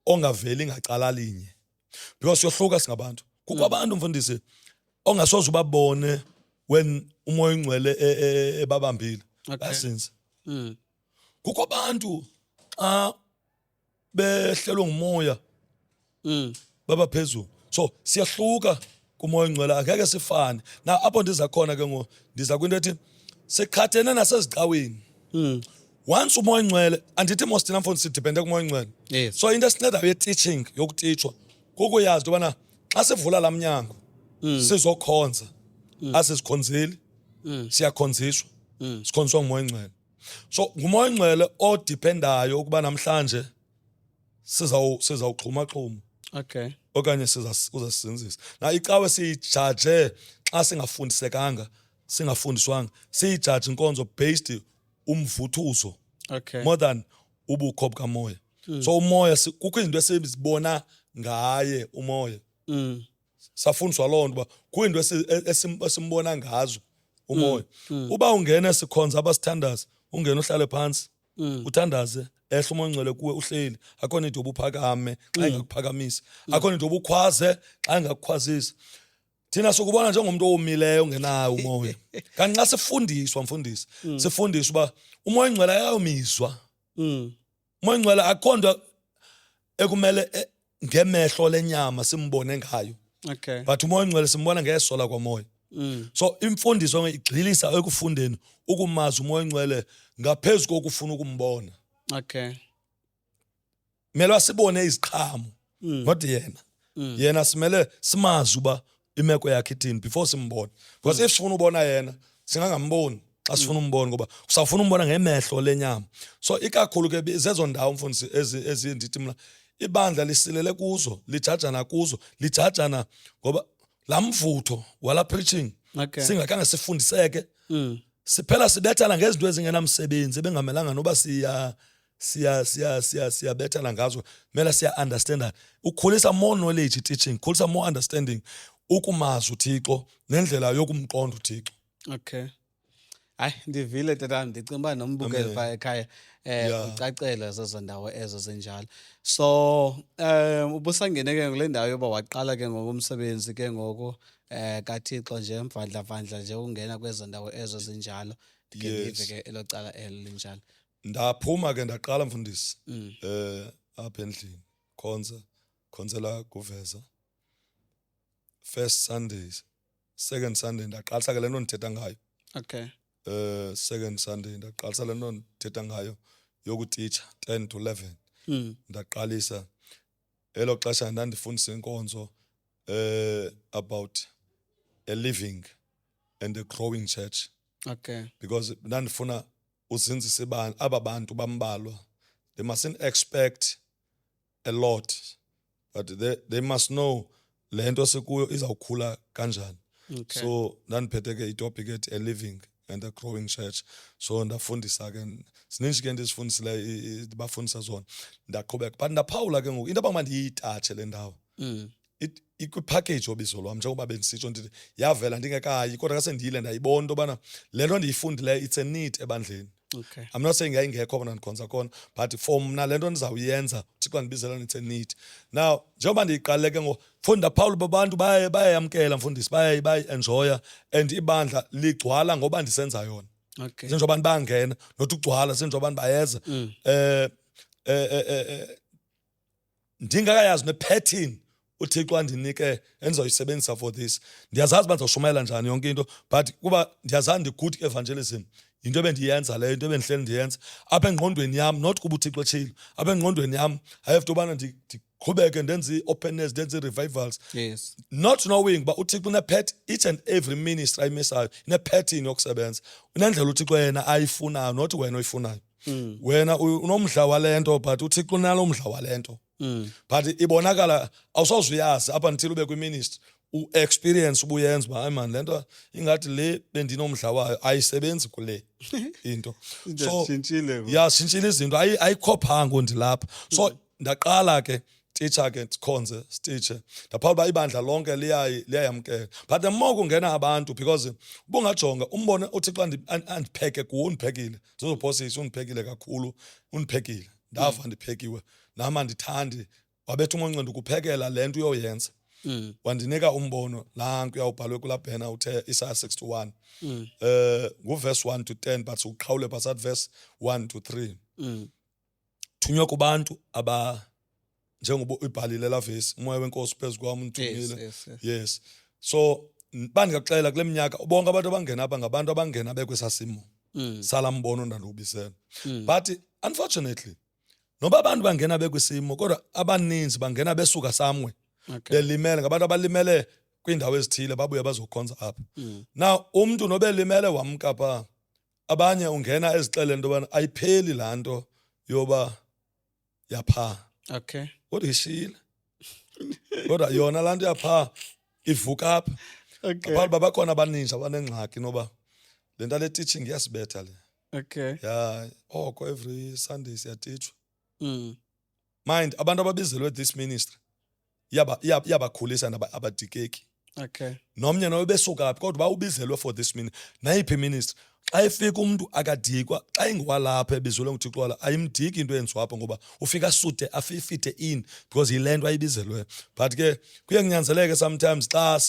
ongaveli ngacala linye because yohluka singabantu. Kukho abantu mfundisi ongasoze ubabone when umoya ongcwele ebabambile. Okay. Bayasinza. Mm. Kukho abantu xa behlelwe ngumoya baba phezulu. So siyahluka kumoya ongcwele angeke sifane. Na apho ndiza khona ke ngo ndiza kwinto ethi sikhathene nasezicaweni. Once umoya ongcwele andithi mos thina mfundisi sidepende kumoya ongcwele. Yes. So into esincedayo ye-teaching yokutitshwa kukuyazi into yobana xa sivula la mnyango sizokhonza asizikhonzeli siyakhonziswa sikhonziswa ngumoya ongcwele. So ngumoya ongcwele odipendayo ukuba namhlanje sizawuxhumaxhuma Okay. okanye uzasizinzisa. Na icawe siyijaje xa singafundisekanga singafundiswanga siyijaje inkonzo based umvuthuzo Okay. more than ubukho bukamoya. So umoya kukho izinto esizibona ngaye umoya. Safundiswa loo nto uba kuyinto esimbona ngazo umoya. Uba ungena esikhonza abasithandaza ungena uhlale phansi uthandaze ehle umoya ongcwele kuwe uhleli akho nto ubuphakame xa engakuphakamisa akho nto ubukhwaze xa engakukhwazisa. Thina sokubona njengomuntu owomileyo ongenayo umoya. Kanti xa sifundiswa mfundisi sifundiswa uba umoya ongcwele ayawumizwa. Umoya ongcwele akho nto ekumele ngemehlo lenyama simbone ngayo. Okay. But umoya ongcwele simbona ngesola kwamoya. So imfundiso igxilisa ekufundeni ukumazi umoya ongcwele ngaphezu kokufuna ukumbona. Okay. Mele wasibone iziqhamo not yena simele simazi uba imeko yakhe ithini before simbone. Because if sifuna ubona yena singangamboni xa sifuna umbona ngoba usafuna umbona ngemehlo lenyama. So ikakhulu ke zezo ndawo mfundisi ezindithi mna ibandla lisilele kuzo lijajana kuzo lijajana ngoba la mvutho wala preaching Okay. singakhange sifundiseke siphela sibethana ngezinto ezingenamsebenzi ebengamelanga noba siyabethana ngazo. Mela siya understand ukhulisa more knowledge teaching, ukhulisa more understanding ukumazi uThixo nendlela yokumqonda uThixo. Okay. Hayi ndivile tata ndicinga uba nombukeli Amen. phaa ekhaya Yeah. ucacele zezo ndawo ezo zinjalo. So ubusangene ke kule ndawo yoba waqala ke ngokumsebenzi ke ngoku kaThixo nje mvandla nje ungena kwezo ndawo ezo zinjalo. Ndike ndive ke elo cala elo linjalo. Ndaphuma ke ndaqala mfundisi apha endlini khonzela kuveza. First Sundays, second Sunday ndaqalisa ke le nto ndithetha ngayo. Okay. Second Sunday ndaqalisa le nto ndithetha ngayo yokutitsha 10 to 11. Ndaqalisa elo xesha ndandifundisa inkonzo about a living and a growing church Okay. because ndandifuna uzinzise aba bantu bambalwa. They mustn't expect a lot but they must know le nto sikuyo izawukhula kanjani. Okay. So ndandiphethe ke itopic ethi a living and a growing church. So ndafundisa ke sininji ke ndizifundisileyo ndibafundisa zona ndaqhubeka but ndaphawula ke ngoku into yoba mandiyitatshe le ndawo ikwipackage obizo lwam njengoba bendisitsho ndithi yavela ndingekayi kodwa ka sendiyile ndayibona into yobana le nto ndiyifundileyo it's a need ebandleni. Okay. I'm not saying yayingekho mna ndikhonza khona but for mna le nto ndizawuyenza uthixo ndibizela it's a need. Now njengoba ndiyiqalile ke ngoku funda Paul babantu bayayamkela mfundisi bayayi-enjoya and ibandla ligcwala ngoba ndisenza yona. Okay. Senjobani bangena not ukugcwala senjobani bayeza ndingakayazi ne-pattern uthixo andinike endizoyisebenzisa for this. Ndiyazazi uba ndizawushumayela njani yonke into but kuba ndiyazazi ndi-good evangelism yinto ebendiyenza leyo into ebendihleli ndiyenza apha engqondweni yam not kuba uthixo etshilo apha engqondweni yam I have to ubana ndiqhubeke ndenze i-openness ndenze i-revivals. Yes. Not knowing uba uthixo each and every ministry ayimisayo ine-pattern yokusebenza unendlela uthixo yena ayifunayo not wena oyifunayo. Wena unomdla wale nto but uthixo unalo mdla wale nto. But ibonakala awusozuyazi apha ndithile ube kwiministry u-experience ubuyenza uba hayi mani le nto ingathi le bendinomdla wayo ayisebenzi kule into. So yashintshile izinto ayikhophanga ndilapha. So ndaqala ke teacher ke sikhonze sitiche ndaphawula uba ibandla lonke liyayamkela but the more kungena abantu because ubungajonga umbone uthixo andipheke kuwo undiphekile ndizophosisa undiphekile kakhulu undiphekile ndava ndiphekiwe nam andithandi wabetha umonqindi ukuphekela le nto uyoyenza. Wandinika umbono nanku uyawubhalwe kulaa bhena uthe Isaiah 61 nguverse 1 to 10 but uqhawule phasat verse 1 to 3. Thunywa kubantu njengoba uyibhalile la vesi umoya wenkosi phezu kwam undithumile. Yes. So bandikaxela kule minyaka bonke abantu abangena apha ngabantu abangena bekwesasimo sala mbono ndandiwubisela. But unfortunately noba abantu bangena bekwisimo kodwa abaninzi bangena besuka somewhere. Okay. Belimele ngabantu abalimele kwiindawo ezithile babuye bazokhonza apha. Now umntu nobelimele wamka pha abanye ungena ezixeleni into yobana ayipheli laa nto yoba yaphaa. Okay. Kodwa ishile kodwa yona laa nto yaphaa ivuka apha. Okay. Apha babakhona abaninji abanengxaki noba le nto le teaching iyasibetha le. Okay. Yeah, oko every Sunday siyatitshwa. Mind abantu ababizelwe this ministry iyabakhulisa abadikeki. Okay. Nomnye nobe besuka phi kodwa bawubizelwe for this ministry nayiphi ministry. Xa efika umuntu akadikwa xa ingowalapha ebizelwe nguthixo wala ayimdiki into eyenziwa apha ngoba ufika asute afifite in because yile nto ayibizelweyo. But ke kuye kunyanzeleke sometimes xa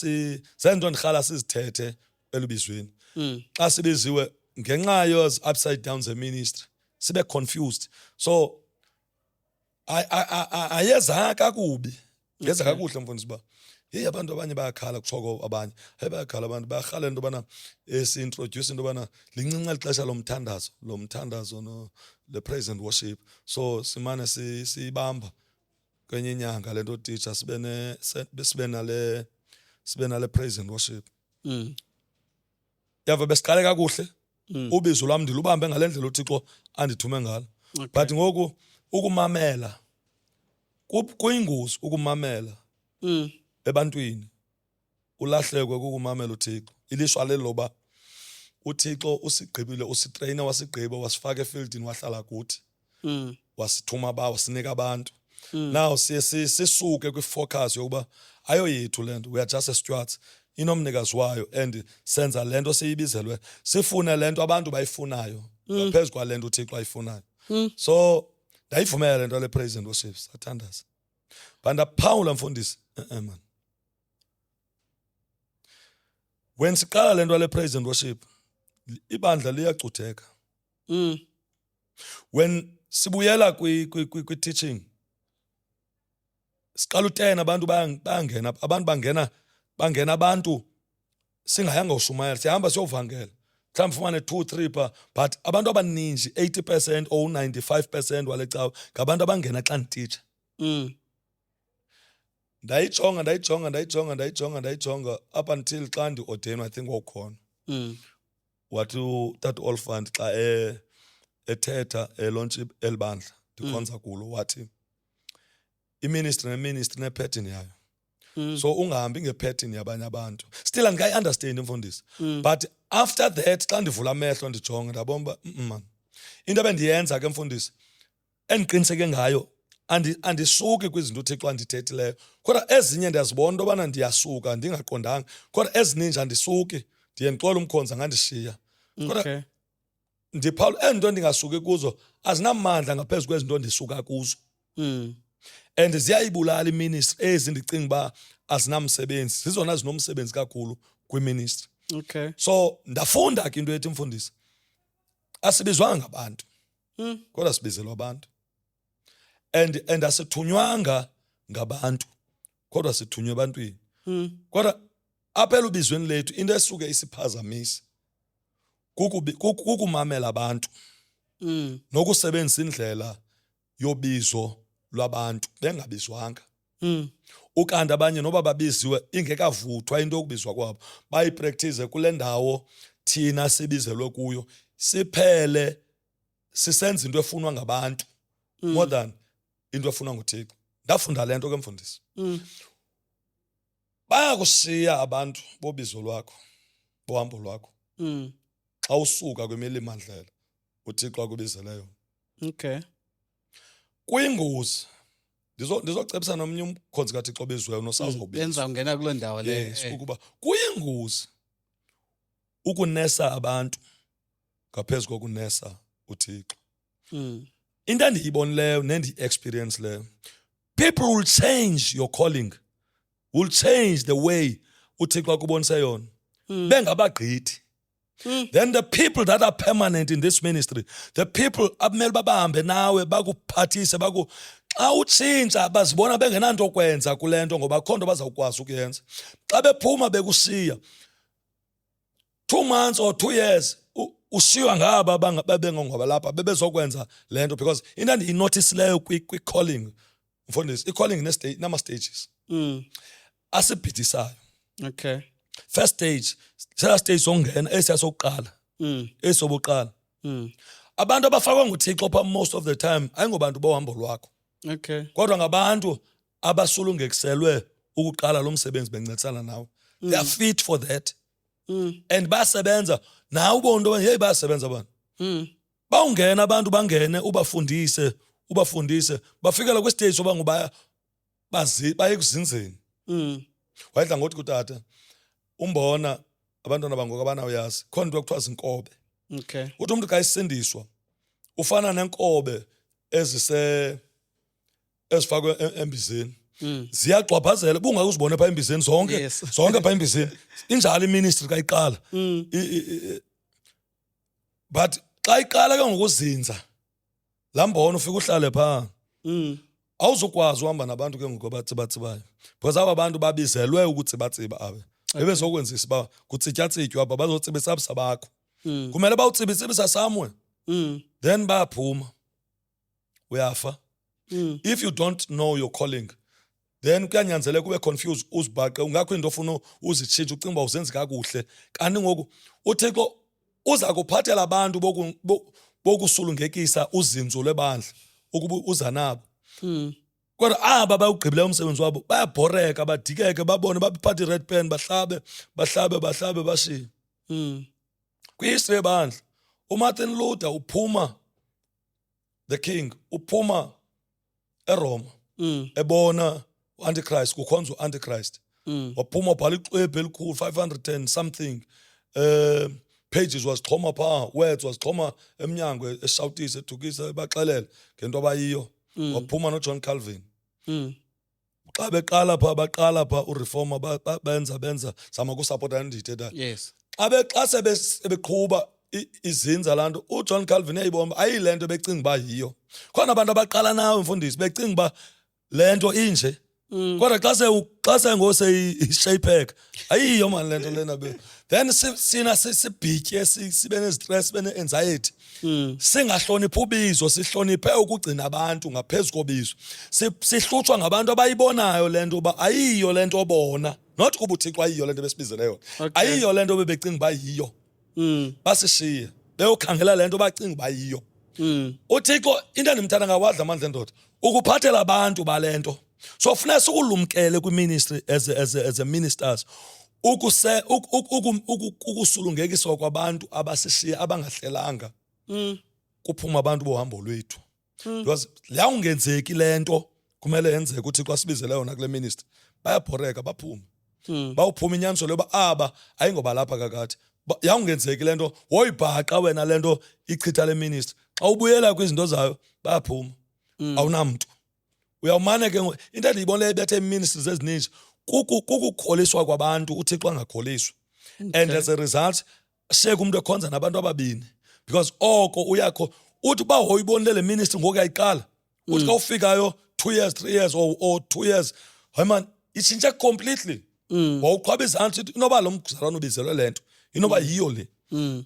zento ndirhala sizithethe elubizweni xa sibiziwe ngenxa yoz upside down zeministry sibe confused. So ayeza kakubi yeza kakuhle mfundisi uba hey abantu abanye bayakhala kuthiwa abanye bayakhala abantu bayarhala into yobana si-introduce into yobana lincinci lixesha lomthandazo no le praise and worship. So simane siyibamba kwenye inyanga le nto teacher sibe nale praise and worship. Yava besiqale kakuhle ubizo lwam ndilubambe ngale ndlela uthixo andithume ngalo. But ngoku ukumamela kuyingozi ukumamela ebantwini ulahlekwe kukumamela uthixo. Ilishwa leloba uthixo usigqibile usitreyina wasigqiba wasifaka efieldini wahlala kuthi wasithuma wasinika abantu. Now siye sisuke kwifocus yokuba ayoyethu le nto we are just a stewards inomnikazi wayo and senza le nto siyibizelwe sifune le nto abantu bayifunayo ngaphezu kwale nto uthixo ayifunayo. So ndayivumela le nto le praise and worship sathandaza but ndaphawula mfundisi man when siqala le nto le praise and worship ibandla liyacutheka. When sibuyela kwi-teaching siqala u-10 abantu bayangena abantu bangena abantu singayanga ushumayela sihamba siyovangela mhlawumbe ufumane 2-3 pha but abantu abaninji 80% or 95% wale cawa ngabantu abangena xa ndititsha. Ndayijonga up until xa ndi-ordainwa I think wawukhona wathi utata Olifant xa ethetha elontshe elibandla ndikhonza kulo wathi iministry neministry nepattern yayo. So ungahambi ngepattern yabanye abantu. Still andikayi-understand imfundisi. But after that xa ndivula amehlo ndijonge ndabona uba man. Into ebendiyenza ke mfundisi endiqiniseke ngayo andisuki kwizinto uThixo andithethileyo. Kodwa ezinye ndiyazibona into yobana ndiyasuka ndingaqondanga. Kodwa ezininji andisuki ndiye ndixole umkhonza ngandishiya. Kodwa ndiphawula ento endingasuki kuzo azinamandla ngaphezu kwezinto ndisuka kuzo. And ziyayibulala iministry ezi ndicinga uba azinamsebenzi. Zizona zinomsebenzi kakhulu kwiministry. Okay. So ndafunda ke into ethi mfundisi. Asibizwanga ngabantu. Kodwa sibizelwa abantu. And asithunywanga ngabantu. Kodwa sithunywe ebantwini. Kodwa apha elubizweni lethu into esuke isiphazamisa kukumamela abantu. Nokusebenzisa indlela yobizo lwabantu bengabizwanga. Ukanti abanye noba babiziwe ingekavuthwa into yokubizwa kwabo bayipractice kule ndawo thina sibizelwe kuyo siphele sisenza into efunwa ngabantu more than into efunwa nguThixo. Ndafunda lento ke mfundisi. Bayakushiya abantu bobizo lwakho bohambo lwakho xa usuka kwimilimandlela uThixo akubizele yona. Okay. Kuyingozi ndizocebisa nomnye umkhonzi kaThixo obiziweyo nosazobizwa. Yenza ungena kuloo ndawo leyo. Yes, ukuba kuyingozi ukunesa abantu ngaphezu kokunesa uThixo. Into endiyibonileyo nendi-experience leyo, people will change your calling, will change the way uThixo akubonise yona bengabagqithi. Then the people that are permanent in this ministry, the people abumele babahambe nawe bakuphathise xa utshintsha bazibona bengenanto kwenza kule nto ngoba akho nto bazawukwazi ukuyenza. Xa bephuma bekushiya 2 months or 2 years ushiywa ngaba babengongwaba lapha bebezokwenza le nto because into endiyinothisileyo kwi-calling mfundisi, i-calling nama-stages asibhidisayo. Okay. First stage, stage songena esiya sokuqala. Esoboqala. Abantu abafakwa nguThixo pha most of the time ayingobantu bohambo lwakho. Okay. Kodwa ngabantu abasulungekiselwe ukuqala lo msebenzi bencedisana nawe. They are fit for that. And basebenza nawe ubona into hey basebenza bana. Bawungena abantu bangene ubafundise bafikela kwistage soba ngubaya baye kuzinzeni. Wayedla ngothi kutata umbona abantwana bangoku abanawuyazi khona into ekuthiwa zinkobe. Okay. Uthi umuntu xa isindiswa ufana nenkobe ezifakwe embizeni. Ziyagxwaphazela bungakuzibone pha embizeni zonke pha embizeni. Injalo iministry xa iqala. But xa iqala ke ngokuzinza lambona ufika uhlale pha. Awuzukwazi uhamba nabantu ke ngoku abatsibatsibayo because aba bantu babizelwe ukutsibatsiba abe bebezokwenzisa ba kutsityatsitywa aba bazotsibisa abisa bakho. Kumele bawutsibisibisa somewhere. Then bayaphuma uyafa. If you don't know your calling then kuyanyanzeleka ube confused uzibhaqe ungakho into ofuna uzitshintsha ucinga uba uzenza kakuhle kanti ngoku uThixo uza kuphathela abantu bokusulungekisa uzinzo lwebandla ukuba uza nabo. Kodwa aba bayugqibileyo umsebenzi wabo bayabhoreka badikeke babone baphathe red pen bahlabe bashiye. Kwi-history yebandla uMartin Luther uphuma the king uphuma eRoma ebona u-Antichrist kukhonza u-Antichrist. Waphuma wabhala ixwebhu elikhulu 500 and something pages wazixhoma phaa, words wazixhoma emnyango eshawutisa ethukisa ebaxelela ngento abayiyo. Waphuma noJohn Calvin. Xa beqala phaa ureformer benza zama kusapota ndithetha. Yes. Xa sebeqhuba izinza lanto uJohn Calvin yayibona ayilento becinga uba yiyo. Khona abantu abaqala nawe mfundisi becinga uba lento inje. Kodwa xa sengose ishapeka ayiyo mani lento lena be. Then sina sibhitye sibe nestress sibe neanxiety. Singahloniphi ubizo sihloniphe ukugcina abantu ngaphezulu kobizo. Sihlutshwa ngabantu abayibonayo lento ba ayiyo lento obona. Not kuba uThixo ayiyo lento besibizele yona. Ayiyo lento bebecinga uba yiyo. Basishiye beyokhangela lento bacinga uba yiyo. uThixo into endimthanda ngawadla amandla endoda ukuphathela abantu balento So funeka sikulumkele kwi-ministry as a ministers ukusulungekiswa kwabantu abasishiya abangahlelanga kuphuma abantu bohambo lwethu. Because yawungenzeki lento kumele yenzeke ukuthi xa sibizele yona kule ministry bayabhoreka baphume. Bawuphuma inyaniso loba aba ayingoba lapha kakade. Yawungenzeki lento woyibhaqa wena lento ichitha le ministry. Xa ubuyela kwizinto zayo bayaphuma. Awunamntu. Uyawumane ke into endiyibonile ebethe ministries ezininji kukukholiswa kwabantu uThixo angakholiswa. And as a result sheke umuntu ekhonza nabantu ababini because oko uyakho uthi ba hoyibonile le ministry ngokuyayiqala uthi xa ufikayo 2 years 3 years or 2 years hey man itshintshe completely. Wawuqhwaba izantsi inoba lo mzalwane ubizelwe lento inoba yiyo le.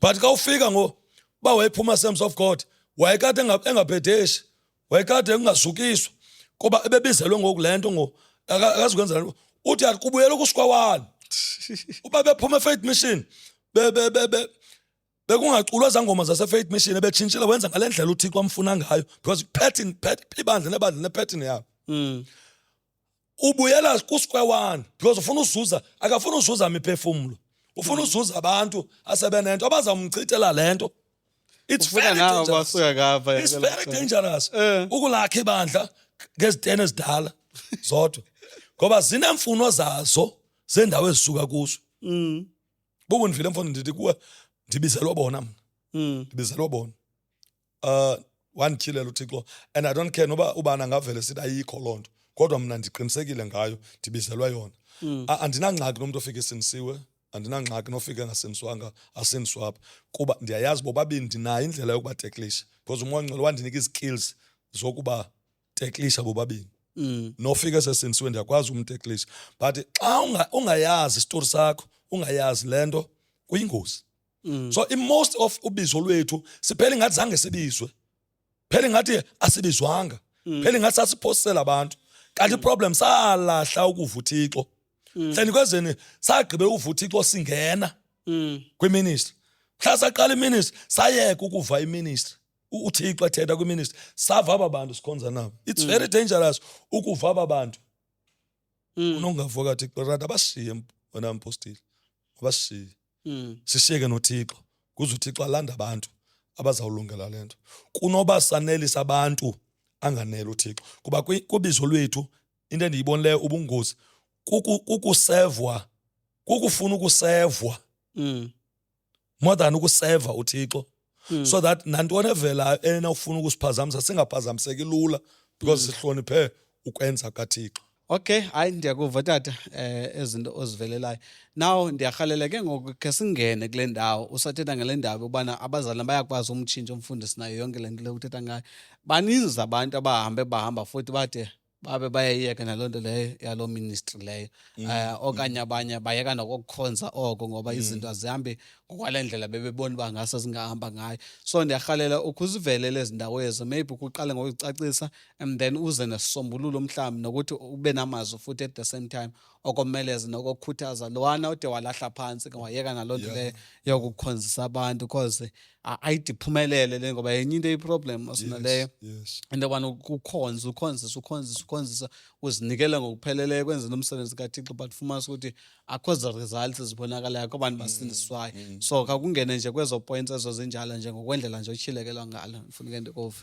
But xa ufika ba wayephuma Sons of God wayekade engaphedeshi wayekade engazukiswa kuba ebebizelwe ngokulento akazukwenza uthi akubuyela kuSikwawani. Uba bephuma eFaith Mission bekungaculwa zangoma zase Faith Mission ebetshintshile wenza ngalendlela uThixo amfuna ngayo because pattern ibandla nebandla nepattern yabo. Ubuyela kuSikwawani because ufuna uzuza akafuna uzuza imiphefumulo ufuna uzuza abantu asebenento abazamchithela lento. It's very dangerous. It's very dangerous. Ukulakha ibandla ngezitene ezidala zodwa ngoba zinemfuno zazo zendawo ezisuka kuzo. Buku ndivile mfana ndithi kuwe ndibizelwe bona mina. Ndibizelwe bona. Wandikhilela uThixo and I don't care noba ubani ngavele sithi ayikho lonto kodwa mina ndiqinisekile ngayo ndibizelwe yona. Andinangxaki nomuntu ofika esinisiwe andinangxaki nofika engaseniswanga aseniswapha kuba ndiyayazi bobabini ndinayo indlela yokuba teklisha because umoya ngcwele wandinika izikills zokuba teklisha bobabini. Nofika esesinisiwe ndiyakwazi umteklisha but xa ungayazi isitori sakho ungayazi lento kuyingozi. So in most of ubizo lwethu siphela ngathi zange sibizwe phela ngathi asibizwanga phela ngathi sasiphosela abantu kanti problem salahla ukuva uThixo. Hleni kwezeni sagqibe ukuva uThixo singena kwiministry mhla saqala iministry sayeka ukuva iministry uThixo ethetha kwiministry sava abantu sikhonza nabo. It's very dangerous ukuva abantu unongavuka Thixo rada abashiye wena mpostile abashiye sishiyeke noThixo kuze uThixo alanda abantu abazawulungela lento kunoba sanelisa abantu anganele uThixo kuba kubizo lwethu into endiyibonileyo ubungozi kukusevwa kukufuna ukusevwa more than ukuseva uThixo so that nantoni evelayo enawufuna ukusiphazamisa singaphazamiseki lula because sihloniphe ukwenza kaThixo. Okay, hayi ndiyakuva tata ezinto ozivelelayo. Now ndiyarhalela ke ngoku ke singene kule ndawo usathetha ngale ndaba ubana abazali bayakwazi umtshintsha umfundisi nayo yonke le nto le uthetha ngayo. Baninzi abantu bahamba futhi bade babe bayayiyeka naloo nto leyo yaloo ministry leyo. Okanye abanye bayeka nokukhonza oko ngoba izinto azihambi ngokwale ndlela bebebona uba ngase zingahamba ngayo. So ndiyarhalela ukhuzivelele ezindawo ezo maybe kuqale ngokucacisa and then uze nesisombululo mhlawumbi nokuthi ube namazwi futhi at the same time okomeleza nokukhuthaza lowana ude walahla phansi wayeka naloo nto leyo yokukhonzisa abantu because ayide iphumelele le ngoba yenye into eyiproblem osinaleyo into yobana ukhonzisa uzinikele ngokupheleleyo kwenzela umsebenzi kaThixo but fumanisa ukuthi akho results ezibonakalayo kwabantu basindiswayo. So kakungene nje kwezo points ezo zinjalo nje ngokwendlela nje otshilekelwa ngalo ndifuneka ndikuve.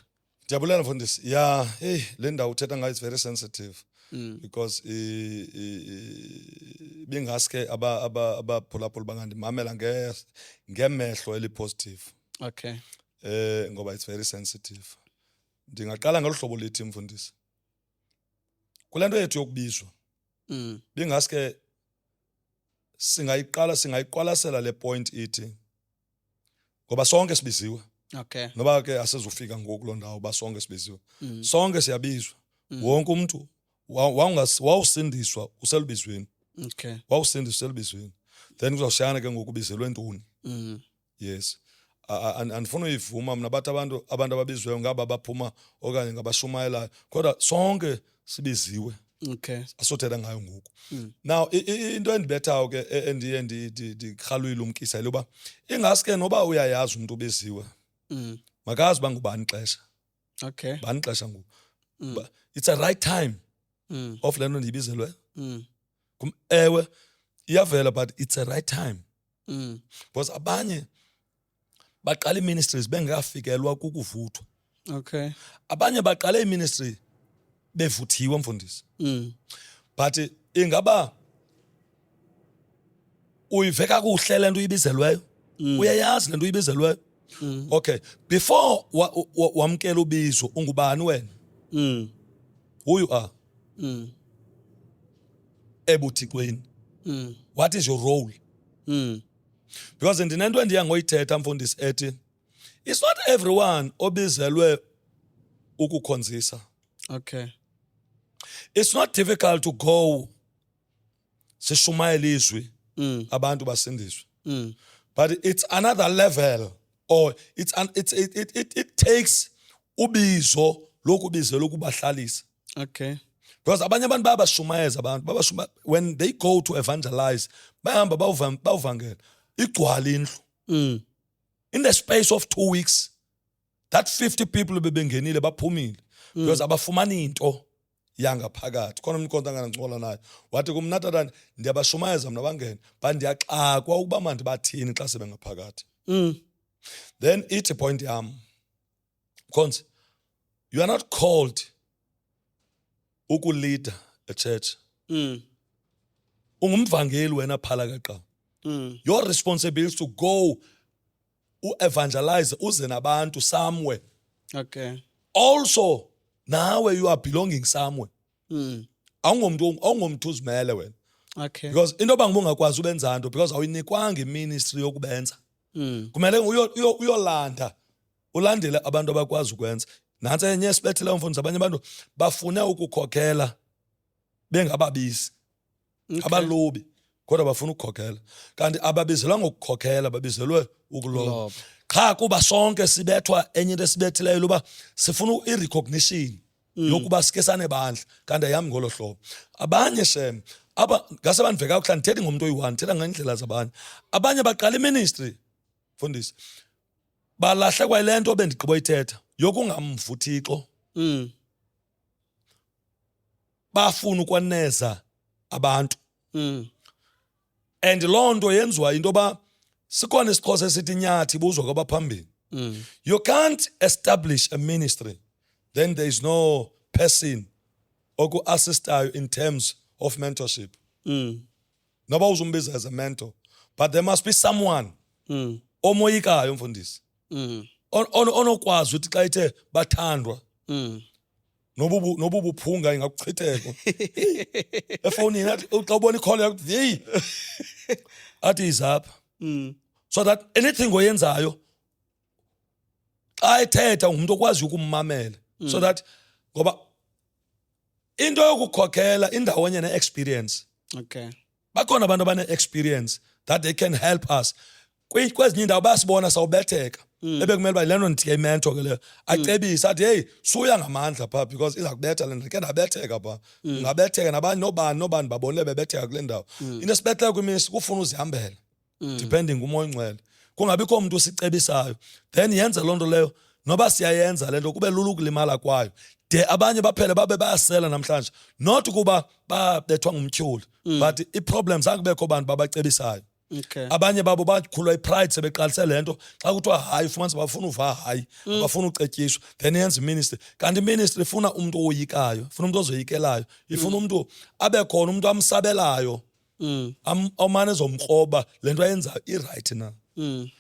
Ndiyabulela mfundisi. Yeah, hey le ndawo uthetha ngayo is very sensitive because bingaske abaphulaphula bangandimamela ngemehlo elipositive. Okay. Ngoba it's very sensitive. Ndingaqala ngalo hlobo lithi mfundisi. Kulento yethu yokubizwa. Bingaske singayiqwalasela le point ithi ngoba sonke sibiziwe. Okay. Noba ke asezufika ngoku lo ndawo ba sonke sibiziwe. Sonke siyabizwa. Wonke umuntu wawusindiswa uselubizweni. Okay. Wawusindiswa uselubizweni. Then kuzawushayana ke ngokubizelwe ntoni. Yes. Andifuna uyivuma mina bathi abantu ababizweyo ngaba baphuma okanye ngabashumayelayo kodwa sonke sibiziwe. Okay. Asothetha ngayo ngoku. Now into endibethayo ke endiye ndikhaluyile umkisa yiloba ingaske noba uyayazi umuntu ubiziwe. Makazi bangubani ixesha. Okay. Bani ixesha ngoku. It's a right time of le nto ndiyibizelweyo. Ewe iyavela but it's a right time. Because abanye baqala ii-ministries bengekafikelwa kukuvuthwa. Okay. Abanye baqala ii-ministry bevuthiwe mfundisi. But ingaba uyive kakuhle le nto uyibizelweyo? Uyayazi le nto uyibizelweyo? Okay, before wamkela ubizo ungubani wena? Who you are? Ebuthixweni. What is your role? Because ndinento endiya ngoyithetha mfundisi ethi it's not everyone obizelwe ukukhonzisa. Okay. It's not difficult to go sishumayela izwi abantu basindiswe. But it's another level, or it takes ubizo lokubizela ukubahlalisa. Okay. Because abanye abantu bayabashumayeza abantu when they go to evangelize bahamba bawuvangela igcwala indlu. In the space of 2 weeks that 50 people bebengenile baphumile because abafumani into yangaphakathi. Khona umnkonto angancola naye wathi kumna tata ndiyabashumayeza mna bangene but ndiyaxakwa ukuba manje bathini xa sebengaphakathi. Then ithi point yam Khonza, you are not called ukulead a church. Ungumvangeli wena phala kaqa. Your responsibility is to go evangelize uze nabantu somewhere. Okay. Also nawe you are belonging somewhere. Awungomntu uzimele wena. Okay. Because into yoba ungakwazi ubenza nto because awuyinikwanga iministry yokubenza. Kumele uyolanda ulandele abantu abakwazi ukwenza. Nantsi enye esibethele umfundisi abanye abantu bafune ukukhokhela bengababisi. Abalobi kodwa bafuna ukukhokhela. Kanti ababizelwa ngokukhokhela babizelwe ukuloba. Cha kuba sonke sibethwa enye into esibethileyo loba sifuna i-recognition yokuba sike sanebandla kanti ayami ngolo hlobo. Abanye shem ngase bandiveka kuhla ndithethi ngomuntu oyi-one thetha ngendlela zabanye. Abanye baqala iministry mfundisi balahlekwa yile nto bendigqiba uyithetha yokungamvu Thixo. Bafuna ukwaneza abantu. And loo nto yenziwa into yoba sikhona isiXhosa esithi nyathi ibuzwa kwabaphambili. You can't establish a ministry then there is no person oku-assistayo in terms of mentorship. Noba uzumbiza as a mentor but there must be someone omoyikayo mfundisi. Onokwazi ukuthi xa ithe bathandwa noba ubuphunga ingakuchitheka efowunini athi xa ubona ikholo yakuthi hey athi izapha. So that anything oyenzayo xa ethetha ngumuntu okwazi ukummamela. So that ngoba into yokukhokhela indawo enye ne-experience. Okay. Bakhona abantu abane-experience that they can help us. Kwezinye indawo bayasibona sawubetheka ebekumele uba le nto ndithiye imento ke leyo acebisa athi hey suya ngamandla phaa because iza kubetha le nto ke ndabetheka phaa. Ungabetheka nabanye nobani babonile bebetheka kule ndawo. Into esibetheka kwimisi kufuna uzihambela depending umoya ongcwele. Kungabikho umuntu usicebisayo then yenze loo nto leyo noba siyayenza le nto kube lula ukulimala kwayo. De abanye baphele babe bayasela namhlanje not kuba babethwa ngumtyholi but i-problems akubekho bantu babacebisayo. Okay. Abanye babo bakhulwa ipride sebeqalise le nto xa kuthiwa hayi ufumanise bafuna uva hayi bafuna ucetyiswa then yenza iministry. Kanti iministry ifuna umuntu owoyikayo, ifuna umuntu ozoyikelayo, ifuna umuntu abe khona umuntu amsabelayo omane ezomkroba le nto ayenzayo i-right na.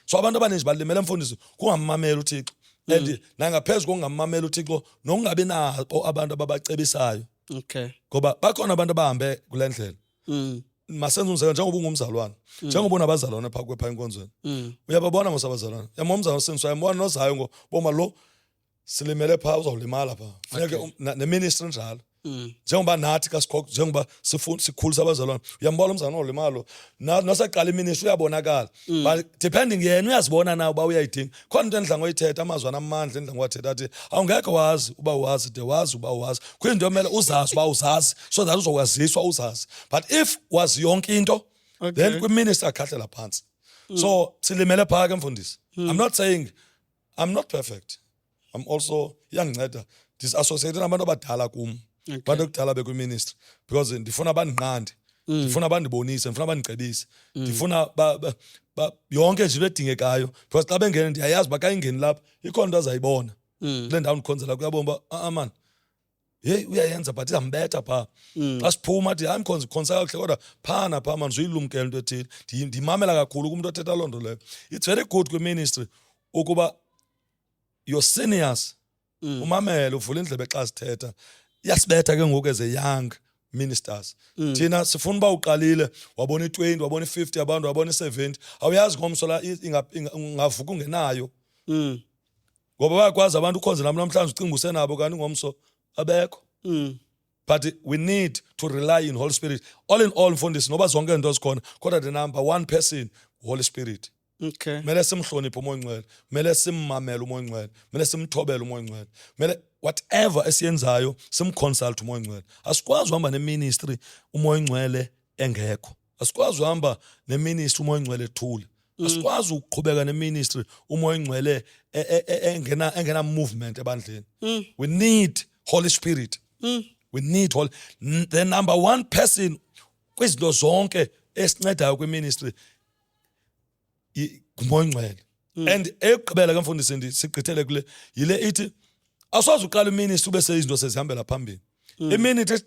So abantu abaninzi balimele mfundisi kungammameli uThixo and nangaphezu kokungammameli uThixo nokungabi nabo abantu ababacebisayo. Okay. Ngoba bakhona abantu abahambe kule ndlela. Masenze umzekelo njengoba ungumzalwane njengoba unabazalwane phaa enkonzweni uyababona mos abazalwane yamomzalwane sindiswa yambona nozayo ngoboma lo silimele phaa uzawulimala phaa funeke neministry njalo njengoba nathi njengoba sikhulisa abazalwane uyambona umzalwane olimalo nosaqala iministry uyabonakala but depending yena uyazibona na uba uyayidinga. Khona into endidla ngoyithetha amazwana amandla endidla ngowathetha athi awungekho wazi uba uwazi de wazi uba uwazi kuyinto yomele uzazi uba uzazi so that uzokwaziswa uzazi. But if wazi yonke into then kwiministry akhahlela phantsi. So silimele phaa ke mfundisi. I'm not saying I'm not perfect. I'm also iyanginceda disassociate nabantu abadala kum abantu ekudala bekwi-ministry because ndifuna bandinqande, ndifuna bandibonise, ndifuna bandicebise, ndifuna yonke nje into edingekayo because xa bengene ndiyayazi uba xa ingeni lapha ikhona into azayibona kule ndawo ndikhonzela kuyabona uba man yeyi uyayenza but izambetha phaa xa siphuma athi hayi mkhonza kakuhle kodwa phana phaa man zuyilumkela into ethile, ndimamela kakhulu kumntu othetha loo nto leyo. It's very good kwi-ministry ukuba your seniors umamele, uvula indlebe xa zithetha. Iyasibetha ke ngoku as a young ministers. Thina sifuna uba uqalile wabona i-20 wabona i-50 abantu wabona i-70 awuyazi ngomso la ungavuka ungenayo ngoba bayakwazi abantu ukhonze nabo namhlanje ucinga usenabo kanti ngomso abekho. But we need to rely in Holy Spirit. All in all, mfundisi, noba zonke into zikhona kodwa the number one person Holy Spirit. Okay. Mele simhloniphe umoya ongcwele, mele simmamele umoya ongcwele, mele simthobele umoya ongcwele, mele whatever esiyenzayo simconsult umoya ongcwele. Asikwazi uhamba neministry umoya ongcwele engekho, asikwazi uhamba neministry umoya ongcwele ethule, asikwazi ukuqhubeka neministry umoya ongcwele engena movement ebandleni. We need Holy Spirit. We need the number one person kwizinto zonke esincedayo kwi-ministry ngumoya ongcwele. And ekugqibela ke mfundisi sigqithele kule yile ithi asazi uqala iministry ube seyizinto sezihambela phambili. Iminute it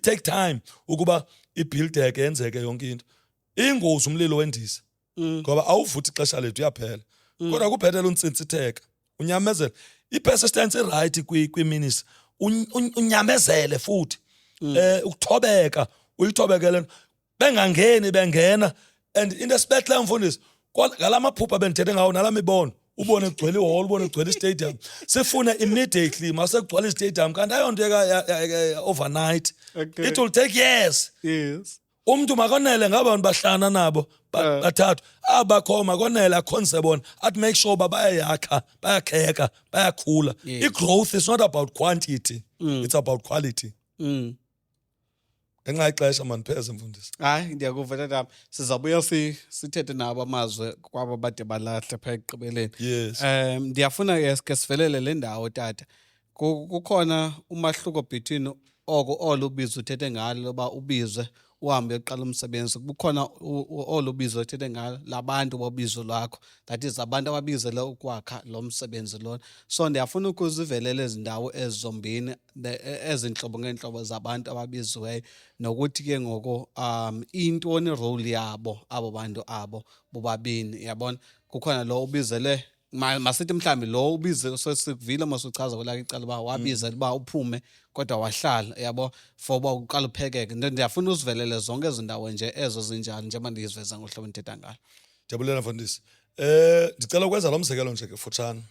take time ukuba ibuildeke yenzeke yonke into. Ingozi umlilo wendiza ngoba awuvuthi ixesha lethu uyaphela kodwa kubhetele untsitsitheka unyamezele i-persistence right kwi-ministry unyamezele futhi ukuthobeka uyithobekele bengena and into esibethle mfundisi ngalamaphupha bendithethe ngawo nalamibono ubone kugcwele ihall ubone kugcwele istadium sifune immediately masekugcwele istadium kanti ayonto overnight. Okay. It will take years. Yes. Umuntu makonele ngabantu bahlana nabo bathathu abakho makonele akhonse bona athi make sure bayayakha bayakheka bayakhula. I-growth is not about quantity, it's about quality. Ngenxa ixesha manipheze mfundisi. Hayi ndiyakuva tatami, sizabuya sithethe nabo amazwe kwabo bade balahle phaa ekugqibeleni. Yes. Ndiyafuna ke sivelele le ndawo tata. Kukhona umahluko between olo ubizo uthethe ngalo loba ubizwe uhambe uqala umsebenzi. Kukhona olo bizo uthethe ngalo labantu bobizo lwakho, that is abantu ababizele ukwakha lo msebenzi lona. So ndiyafuna ukuzivelele izindawo ezizombini ezinhlobo ngeentlobo zabantu ababiziweyo nokuthi ke ngoko intoni role yabo abo bantu abo bobabini yabona. Kukhona lo ubizele masithi mhlambi lo ubize sesivile masuchaza kwelakhe icala uba wabizela uba uphume kodwa wahlala yabo for uba uqala uphekeke. Ndiyafuna uzivelele zonke izindawo nje ezo zinjalo njengoba ndiziveza ngohlobo ndithetha ngalo. Ndiyabulela mfundisi. Ndicela ukwenza lo mzekelo nje ke futshane.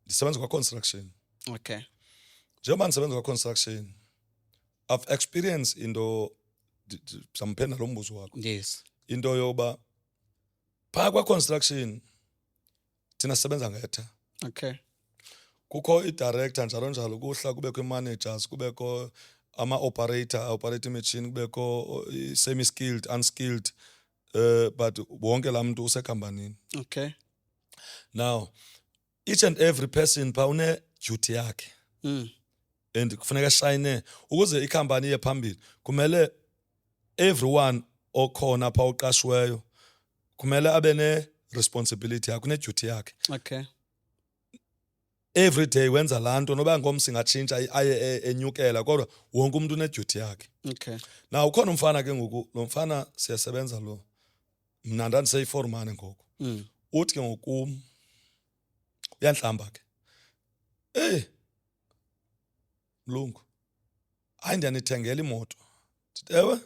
Ndisebenza kwa-construction. Okay. Njengoba ndisebenza kwa-construction I've experienced into ndizamphendula lo mbuzo wakho. Yes. Into yoba phaa kwa-construction thina sisebenza ngetha. Okay. Kukho i-director njalo njalo kuhla kubekho i-managers kubekho ama-operator operate imachine kubekho semi-skilled unskilled but wonke laa mntu usekhampanini. Okay. Now each and every person phaa une-duty yakhe and kufuneka shayine ukuze ikhampani iye phambili. Kumele everyone okhona phaa oqashiweyo kumele abe ne-responsibility yakhe une-duty yakhe. Okay. Every day wenza laa nto noba ngomsi ngatshintsha aye enyukela kodwa wonke umuntu une-duty yakhe. Okay. Now ukhona umfana ke ngoku lo mfana siyasebenza lo mna ndandiseyiformane ngoku. Uthi ke ngoku uyantlamba ke mlungu hayi ndiyanithengela imoto. Ndithi ewe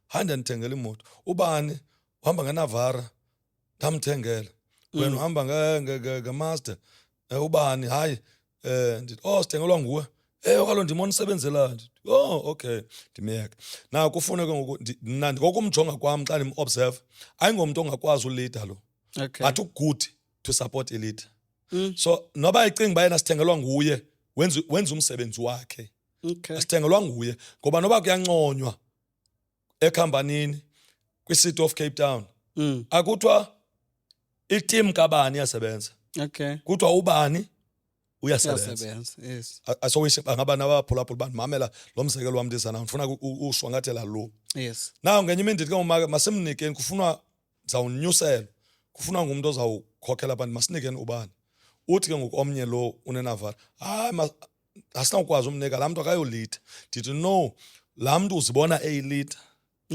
hayi ndiyanithengela imoto. Ubani uhamba ngeNavara? Ndamthengela. Wena uhamba ngeMazda? Ubani hayi ndithi sithengelwa nguwe. Kaloku ndimona usebenzela. Okay ndimyeka. Now kufuneka ngoku mna ngokumjonga kwam xa ndim-observe ayingomntu ongakwazi ulida lo. Okay. But good to support a leader. So noba icinga uba yena sithengelwa nguye wenza umsebenzi wakhe. Okay. Asithengelwa nguye ngoba noba kuyanconywa ekhampanini kwi-City of Cape Town akuthiwa i-team kabani iyasebenza. Okay. Kuthiwa ubani uyasebenza. Uyasebenza. Yes. Asowish bangaba nabaphulaphula bandimamela lo mzekelo wam ndiza nawo ndifuna ushwankathela lo. Yes. Now ngenye imini ndithi ke umake masimnikeni kufunwa ndizawunyusela kufunwa ngumuntu ozawukhokhela abantu masinikeni ubani. Uthi ke ngoku omnye lo uneNavala hayi asinawukwazi umnika laa mntu akayolida. Ndithi no laa mntu uzibona eyilida.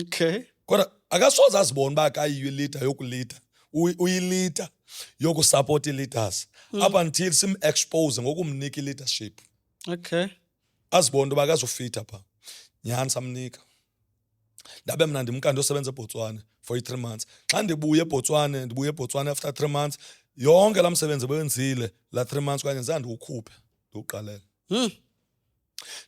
Okay. Kodwa akasoze azibone uba akayiyo ilida yokulida uyilida yokusapota ii-leaders up until sim-expose ngokumnika i-leadership. Okay. Azibone uba akazufitha phaa. Nyhani samnika. Ndabe mna ndimkandi osebenza eBotswana for 3 months. Xa ndibuye eBotswana after 3 months yonke laa msebenzi ebenzile laa 3 months kanye zange ndiwukhuphe ndiwuqalele.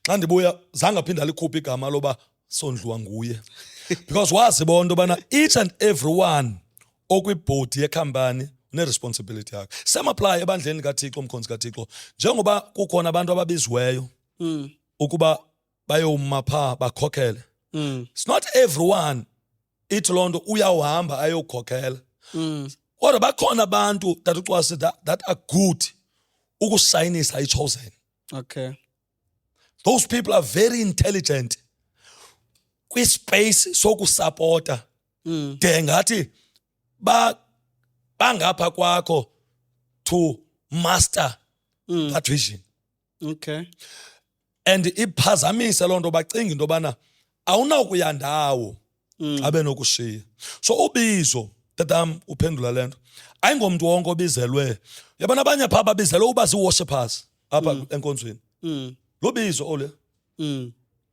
Xa ndibuya zange aphinda likhuphe igama loba Sondliwa nguye. Because wazibona into yobana each and everyone okwibhodi yekhampani une-responsibility yakhe. Same apply ebandleni kaThixo, umkhonzi kaThixo. Njengoba kukhona abantu ababiziweyo ukuba bayoma phaa bakhokhele. It's not everyone ithi loo nto uyawuhamba ayokhokhela. Kodwa bakhona abantu that ucwasi that are good ukusayinisa i-chosen. Okay. Those people are very intelligent kwispace sokusapota. De ngathi bangapha kwakho to master that vision. Okay. And iphazamise loo nto bacinga into yobana awunawukuya ndawo xa benokushiya. So ubizo tatam uphendula le nto ayingomntu wonke obizelwe. Yabona abanye phaa babizelwe uba zii-worshippers apha enkonzweni. Lubizo ole.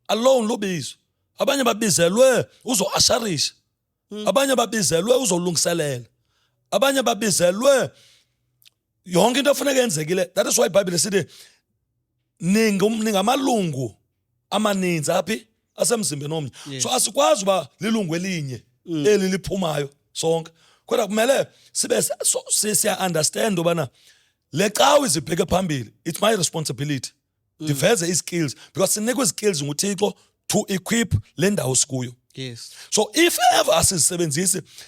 Alone lubizo. Abanye babizelwe uzoasharisha. Abanye babizelwe uzolungiselela. Abanye babizelwe yonke into efuneka yenzekile. That is why iBhayibhile sithi ningamalungu amaninzi aphi asemzimbeni omnye. So asikwazi uba lilungu elinye eli liphumayo sonke. Kodwa kumele sibe siya understand ubana le cawe izibheke phambili. It's my responsibility. Diveze skills because sinikwe skills nguThixo to equip le ndawo sikuyo. Yes. So if ever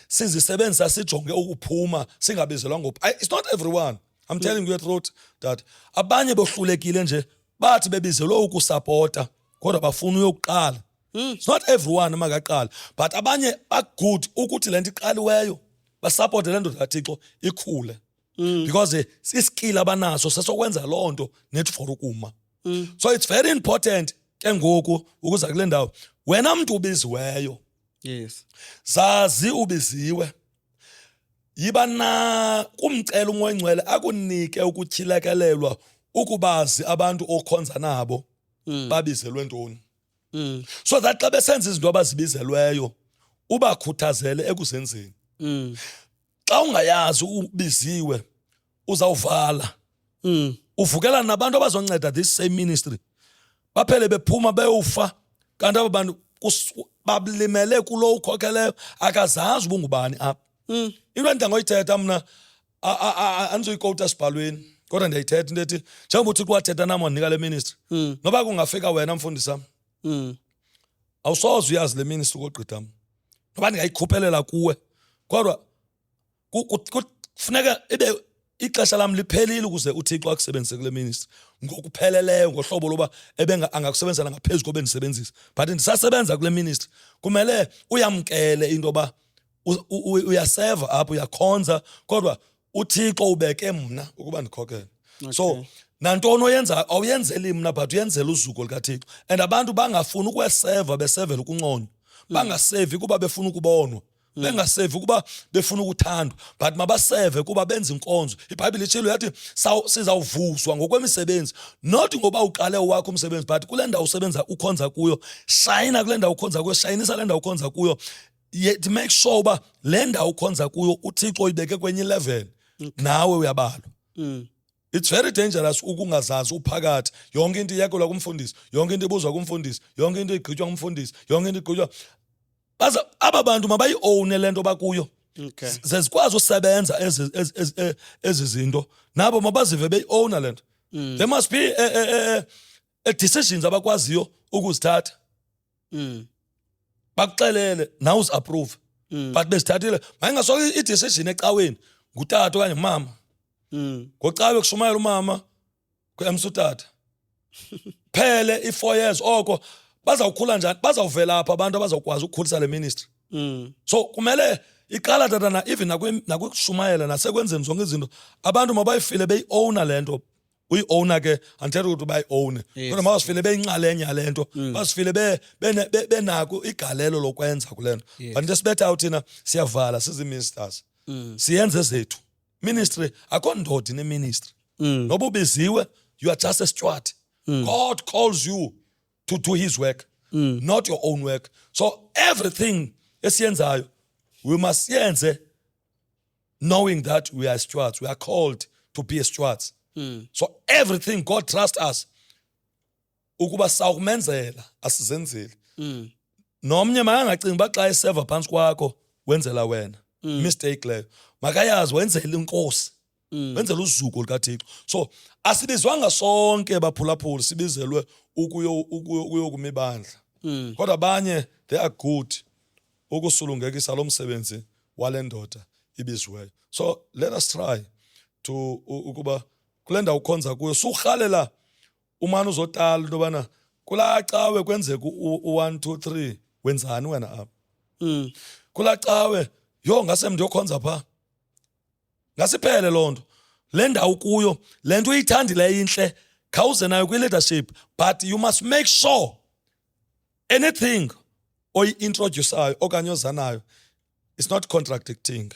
sizisebenzisa sijonge ukuphuma singabizelwa ngophi. It's not everyone. I'm telling you the truth that abanye bohlulekile nje bathi bebizelwe ukusupporta kodwa bafuna uyokuqala. It's not everyone makaqala but abanye bagood ukuthi lento iqaliweyo basupporte le nto kaThixo ikhule. Because iskill abanaso sesokwenza loo nto net for ukuma. So it's very important ke ngoku ukuza kule ndawo wena mntu ubiziweyo. Yes. Zazi ubiziwe. Yiba na kumcela umoya ngcwele akunike ukutyhilekelelwa ukubazi abantu okhonza nabo babizelwe ntoni. So that xa besenza izinto abazibizelweyo ubakhuthazele ekuzenzeni. Xa ungayazi ubiziwe uzawuvala. Uvukela nabantu abazonceda this same ministry. Baphele bephuma beyofa kanti aba bantu balimele kulo ukhokheleyo akazazi ubungubani apha. Into endidla ngoyithetha mna andizoyikota esibhalweni kodwa ndiyayithetha into ethi njengoba uThixo wathetha nam wandinika le ministry noba kungafika wena mfundisi wam awusoze uyazi le ministry ukogqitha mna noba ndingayikhuphelela kuwe kodwa kufuneka ibe ixesha lam liphelile ukuze uThixo akusebenzise kule ministry ngokupheleleyo ngohlobo loba angakusebenzela ngaphezu kobendisebenzisa but ndisasebenza kule ministry kumele uyamkele into yoba uyaseva apho uyakhonza kodwa uThixo ubeke mna ukuba ndikhokhele. So nantoni oyenza awuyenzeli mna but uyenzela uzuko likaThixo and abantu bangafuni ukweseva besevela ukunconywa. Bangasevi kuba befuna ukubonwa. Bengasevi kuba befuna ukuthandwa but mabaseve kuba benza inkonzo. iBhayibhile itshilo yathi sizawuvuswa ngokwemisebenzi not ngoba uqale wakho umsebenzi but kule ndawo usebenza ukhonza kuyo shayina kule ndawo ukhonza kuyo shayinisa le ndawo ukhonza kuyo yet make sure uba le ndawo ukhonza kuyo uThixo uyibeke kwenye level nawe uyabalwa. It's very dangerous ukungazazi uphakathi yonke into iyekelwa kumfundisi yonke into ibuzwa kumfundisi yonke into igqitywa kumfundisi yonke into igqitywa baza aba bantu mabayi-own le nto bakuyo. Okay. Zezikwazi usebenza ezi zinto nabo mabazive beyi-owna le nto. There must be decisions abakwaziyo ukuzithatha. Bakuxelele nawe uzi-approve but bezithathile mayingasoke i-decision ecaweni ngutata okanye umama. Ngocawe kushumayela umama kuMsutata phele i4 years oko bazawukhula njani, bazawuvela apha abantu abazawukwazi ukukhulisa le ministry. So kumele iqala tata na even nakushumayela nasekwenzeni zonke izinto abantu mabayifile beyi-owna lento. Uyi-owna ke andithetha ukuthi bayi-owne kodwa mabazifile beyinxalenye yale nto, bazifile benako igalelo lokwenza kule nto. But into esibethayo thina siyavala sizi-ministers, siyenze zethu. Ministry akho ndoda ine-ministry. Noba ubiziwe, you are just a steward. God calls you to do his work, not your own work. So everything esiyenzayo we must yenze knowing that we are stewards. We are called to be stewards. So everything God trusts us ukuba sawumenzela asizenzeli. Nomnye makangacingi uba xa eseva phantsi kwakho wenzela wena mistake leyo. Makayazi wenzela inkosi, wenzela uzuko likaThixo. So asibizwanga sonke baphulaphuli, sibizelwe ukuyokumibandla. Kodwa abanye they are good ukusulungekisa lo msebenzi wale ndoda ibiziweyo. So let us try to ukuba kule ndawo ukhonza kuyo surhalela umane uzotala into yobana kulaa cawe kwenzeka u-1 2 3 wenzani wena apha. Kulaa cawe yho ngase ndiyokhonza phaa, ngasiphele loo nto. Le ndawo kuyo le nto uyithandile intle khawuze nayo kwi-leadership, but you must make sure anything oyi-introdusayo okanye ozanayo it's not contradicting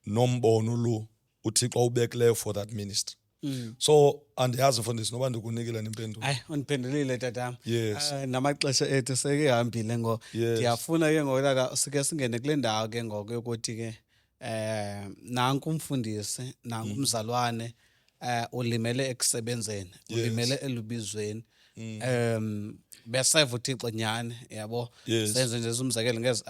nombono lo uThixo ubekileyo for that ministry. So andiyazi mfundisi noba ndikunikile nempendulo. Hayi undiphendulile tatam. Yes. Namaxesha ethu sekehambile ndiyafuna ke ngoku sike singene kule ndawo ke ngoku yokuthi ke nanku umfundisi nanku umzalwane ulimele ekusebenzeni, ulimele elubizweni. Beseva uThixo nyani yabo, senze nje umzekelo ngezi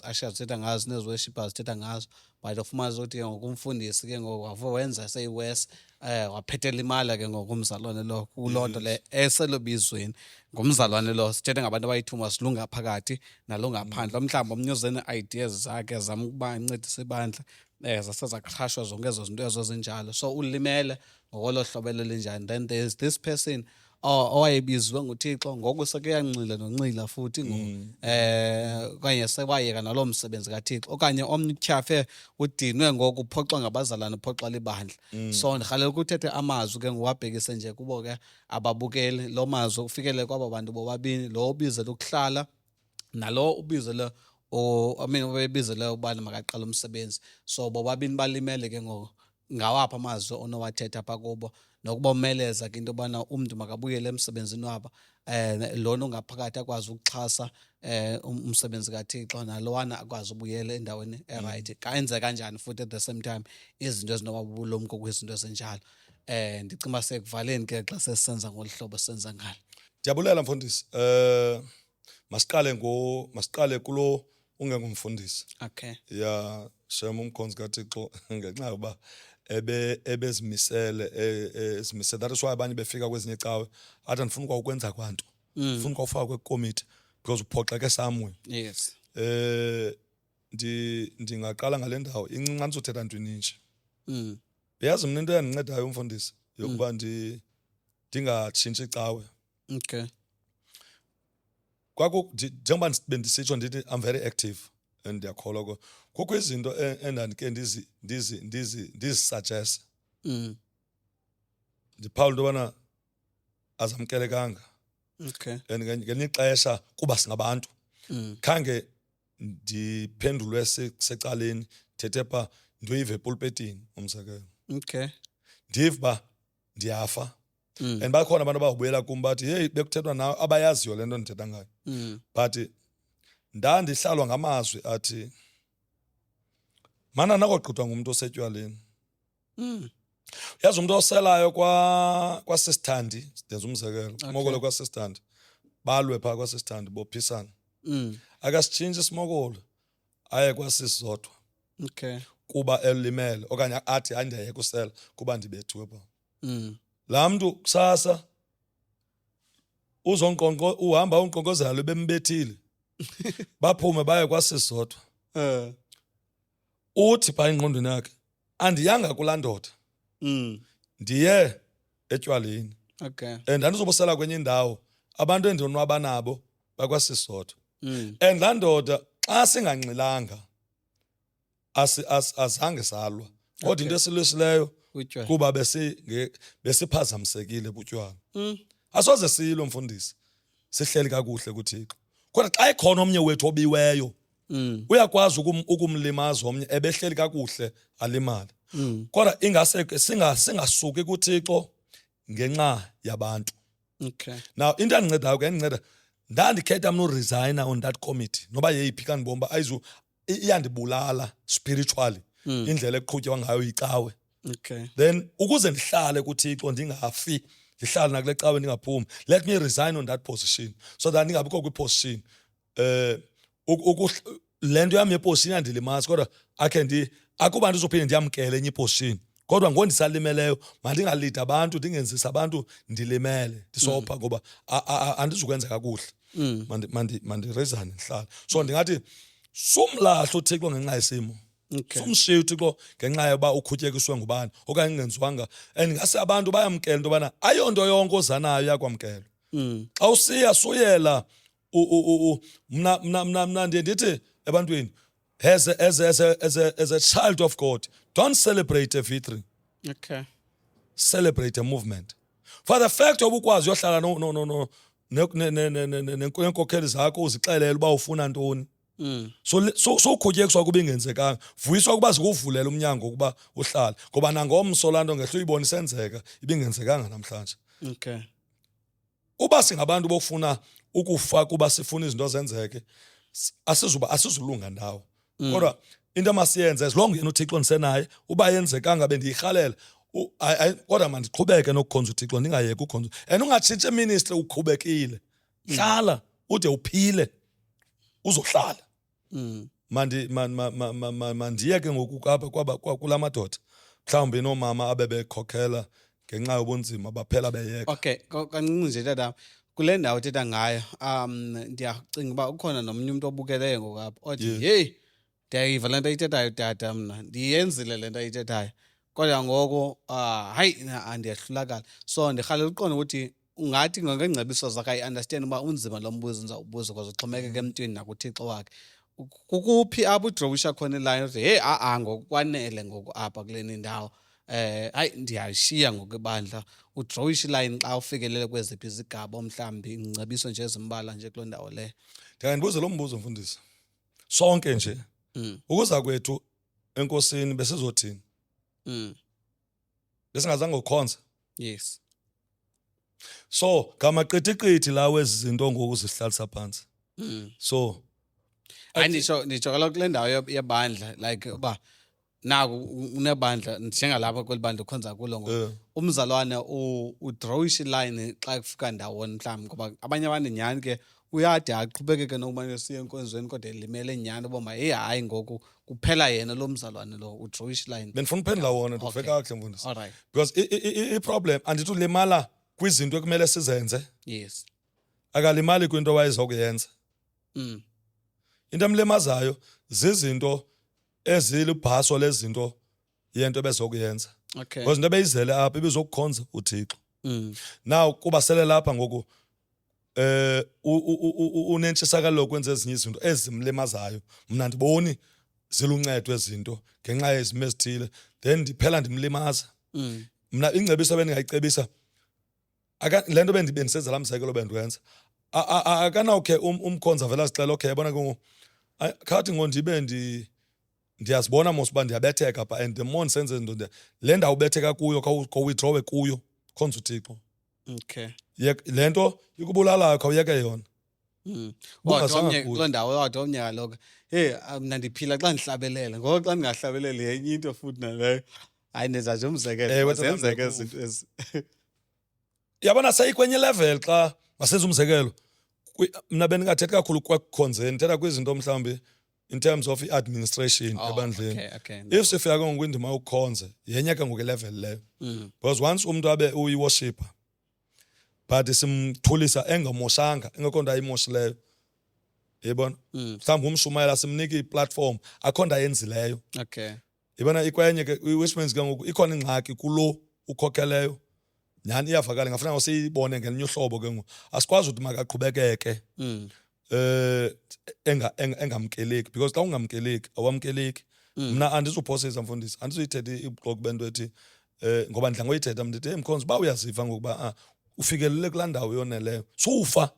ashers thetha ngazo nezi worshipers thetha ngazo, but ufumana ukuthi ngokumfundisi ke ngoku wenza seyiwest waphethela imali ke ngokumzalwane lo kuloo nto le eselobizweni ngumzalwane lo. Sithethe ngabantu abayithuma silunga phakathi nalo ngaphandle, mhlawumbi omnye uzene ideas zakhe zama ukuba ancedise ibandla zasezakrashwa zonke ezo zinto ezo zinjalo. So ulimele ngokolo hlobo elinjani. Then there's this person owayebizwe nguThixo ngoku sekuyancila noncila futhi okanye sewayeka nalo msebenzi kaThixo, okanye omnye utyhafe udinwe ngoku uphoxwa ngabazalwane uphoxwa libandla. So ndirhalela ukuthethe amazwi ke ngowabhekise nje kubo ke ababukeli, lo mazwi ufikele kwaba bantu bobabini, lo ubizele ukuhlala nalo ubizele ubebizele ubani makaqala umsebenzi. So bobabini balimele ke ngawapha amazwi onowathetha phaa kubo nokubomeleza ke into yobana umntu makabuyele emsebenzini wabo, lona ungaphakathi akwazi ukuxhasa umsebenzi kaThixo nalowana akwazi ubuyela endaweni erayithi. Kayenze kanjani futhi at the same time izinto ezinoba bubulumko kwizinto ezinjalo. Ndicinga uba sekuvaleni ke xa sesisenza ngolu hlobo senza ngalo. Ndiyabulela mfundisi. Masiqale kulo ungengumfundisi. Okay. Ya shem umkhonzi kaThixo ngenxa yokuba ebezimisele ezimisele. That is why abanye befika kwezinye icawe athi andifuna ukwenza kwanto, ndifuna ukufaka kwekomiti because uphoxeke somewhere. Yes. Ndingaqala ngale ndawo incinci andizothetha ntweni nje. Yazi mina into eyandincedayo umfundisi yokuba ndingatshintshi icawe. Okay. Njengoba bendisitsho ndithi I'm very active and ndiyakholwa kukho izinto endandike ndizisuggest. Ndiphawula into yobana azamkelekanga. Okay. And ngelinye ixesha kuba singabantu khange ndiphendulwe secaleni thethe pha ndiyoyiva epulpetini umzekelo. Okay. Ndiva uba ndiyafa. And bakhona abantu abazobuyela kum bathi hey bekuthethwa nawe abayaziyo le nto ndithetha ngayo. But ndandihlalwa ngamazwi athi mana nakogqithwa ngumuntu osetywaleni. Yazi umuntu oselayo kwasesithandi, ndenza umzekelo umokolo kwasesithandi balwe phaa kwasesithandi bophisana. Akasitshintshe isimokolo aye kwasisizodwa. Okay. Kuba elimele okanye athi andiyayeka usela kuba ndibethiwe phaa. Laa mntu kusasa uhamba unkonkozalo bembethile baphume baye kwasisizodwa. Uthi phaa engqondweni yakhe andiyanga kulaa ndoda, ndiye etywaleni. Okay. Ndandizobusela kwenye indawo abantu endonwaba nabo bakwasisodwa. Mm. And laa ndoda xa singanxilanga azange salwa. Kodwa into esilwisileyo Utywala. kuba besiphazamisekile butywala. Mm. Asoze silo mfundisi. Sihleli kakuhle kuThixo. Kodwa xa ekhona omnye wethu obiweyo, Mm. uyakwazi ukumlimaza omnye ebehleli kakuhle alimali. Mm. Kodwa ingase singasuki kuThixo ngenxa yabantu. Okay. Now into endinceda ke endinceda ndandikhetha mna uresigna on that committee noba yeyiphi kandibomba iyandibulala spiritually indlela eqhutywa ngayo icawe. Okay. Then ukuze ndihlale kuThixo ndingafi ndihlale nakule cawe ndingaphumi, let me resign on that position so that ndingabikho kwiposition lento yam yeposition yandilimazi, kodwa akuba ndizophinde ndiyamkele enye iposition, kodwa ngondisalimeleyo mandingalidi abantu ndingenzisi abantu ndilimele ndisopha ngoba andizukwenza kakuhle. Mandiresign ndihlale. So ndingathi sumlahla uThixo ngenxa yesimo. Okay. Sumshiya uThixo ngenxa yoba ukhutyekiswe ngubani okanye ingenziwanga. And ngase abantu bayamkela into yobana ayonto yonke ozanayo yakwamkelwa. Xa usiya suyela mna ndiye ndithi ebantwini as a child of God, don't celebrate a victory, Okay. celebrate a movement. For the fact yoba ukwazi uyohlala neenkokheli zakho uzixelele uba ufuna ntoni. So ukhutyekiswa kuba ingenzekanga, vuyiswa ukuba zikuvulela umnyango ukuba uhlale, ngoba nangomso laa nto ngehla uyibona isenzeka ibingenzekanga namhlanje. Okay. Uba singabantu bofuna ukufa kuba sifuna izinto zenzeke, asizulunga ndawo. Kodwa into masiyenze as long yena uThixo ndisenaye, uba yenzekanga bendiyirhalela, kodwa mandiqhubeke nokukhonza uThixo ndingayeki ukhonza. And ungatshintshi ministry uqhubekile. Hlala ude uphile uzohlala. Mandiyeke ngoku apha kula madoda mhlawumbi noomama abebekhokhela ngenxa yobunzima baphela beyeka. Okay, kancinci nje tata. Kule ndawo uthetha ngayo, ndiyacinga uba ukhona nomnye umuntu obukeleyo ngoku apha othi, Yeah. yeyi, ndiyayiva le nto ayithethayo tata mna, ndiyenzile le nto ayithethayo. Kodwa ngoku, hayi, ndiyahlulakala. So ndirhalela uqonda ukuthi ungathi ngengcebiso zakhe ayi-understand uba unzima lo mbuzo ndizawubuza because uxhomekeke emntwini nakuThixo wakhe. Kukuphi apho udrowisha khona iline uthi, heyi, ngoku kwanele ngoku apha kuleni ndawo. Hayi, ndiyashiya ngoku ibandla. Udrowisha iline xa ufikelele kweziphi izigaba mhlawumbi ingcebiso nje ezimbalwa nje kuloo ndawo leyo. Ndiyandibuza lo mbuzo mfundisi. Sonke nje ukuza kwethu enkosini besizothini? Besingazange ukhonza. Yes. So ngamaqithiqithi lawo ezi zinto ngoku zihlalisa phantsi. So Hayi, nditsho kaloku kule ndawo yebandla, like uba naku unebandla njengalapha kweli bandla ukhonza kulo ngoku. Umzalwane udrowisha iline xa kufika ndawoni mhlawumbi, ngoba abanye abantu nyhani ke uyade aqhubekeke nokumane esiya enkonzweni kodwa elimele nyhani uba hayi ngoku kuphela yena lo mzalwane lo udrowisha iline. benifuna uphendula wona ndive kakuhle mfundisi. All right. Because i-problem andithi ulimala kwizinto ekumele sizenze, Yes. akalimali kwinto wayezokuyenza. Into emlimazayo zizinto ezilibhaso lezinto yento ebezokuyenza. Okay. Because into ebeyizele apha ibizokukhonza uThixo. Now kuba sele lapha ngoku unentshisekelo yokwenza ezinye izinto ezimlimazayo, mna ndiboni ziluncedo ezinto ngenxa yezimo ezithile, then ndiphela ndimlimaza. Mna ingcebiso ebendingayicebisa, le nto bendisenza laa mzekelo bendiwenza, akanawukhe umkhonza vele azixela, okay yabona ke ngoku khathi ngondibe ndiyazibona mos uba ndiyabetheka pha, and the more ndisenze izinto le ndawo ubetheka kuyo khawuyidrowe kuyo khonza uThixo. Okay. Le nto ikubulalayo khawuyeke yona. Kuloo ndawo wathi omnye kaloku, heyi, mna ndiphila xa ndihlabelela, ngoko xa ndingahlabeleli yenye into futhi naleyo. Hayi, ndenza nje umzekelo, Ewe, zenzeke izinto ezi. Yabona seyikwenye level xa masenza umzekelo. Mna bendingathethi kakhulu kwekukhonzeni, ndithetha kwizinto mhlawumbi in terms of i-administration ebandleni. Okay. If sifika ke ngoku indima yokukhonza yenye ke ngoku level leyo. Because once umntu abe uyi-worshipper but simthulisa engamoshanga, engekho nto ayimoshileyo, yibona, mhlawumbi umshumayela simnika iplatform akho nto ayenzileyo. Okay. Yibona ikwenye ke, which means ke ngoku ikhona ingxaki kulo ukhokheleyo nyhani iyavakala ngafuna usiyibone ngelinye uhlobo ke ngoku asikwazi ukuthi makaqhubekeke engamkeleki because xa ungamkeleki awamkeleki mna andizuphosisa mfundisi andizuyithetha ibuxoki bento ethi ngoba ndidla ngoyithetha mndithi Mkhonzi uba uyaziva ngokuba ufikelele kulaa ndawo yoneleyo sufa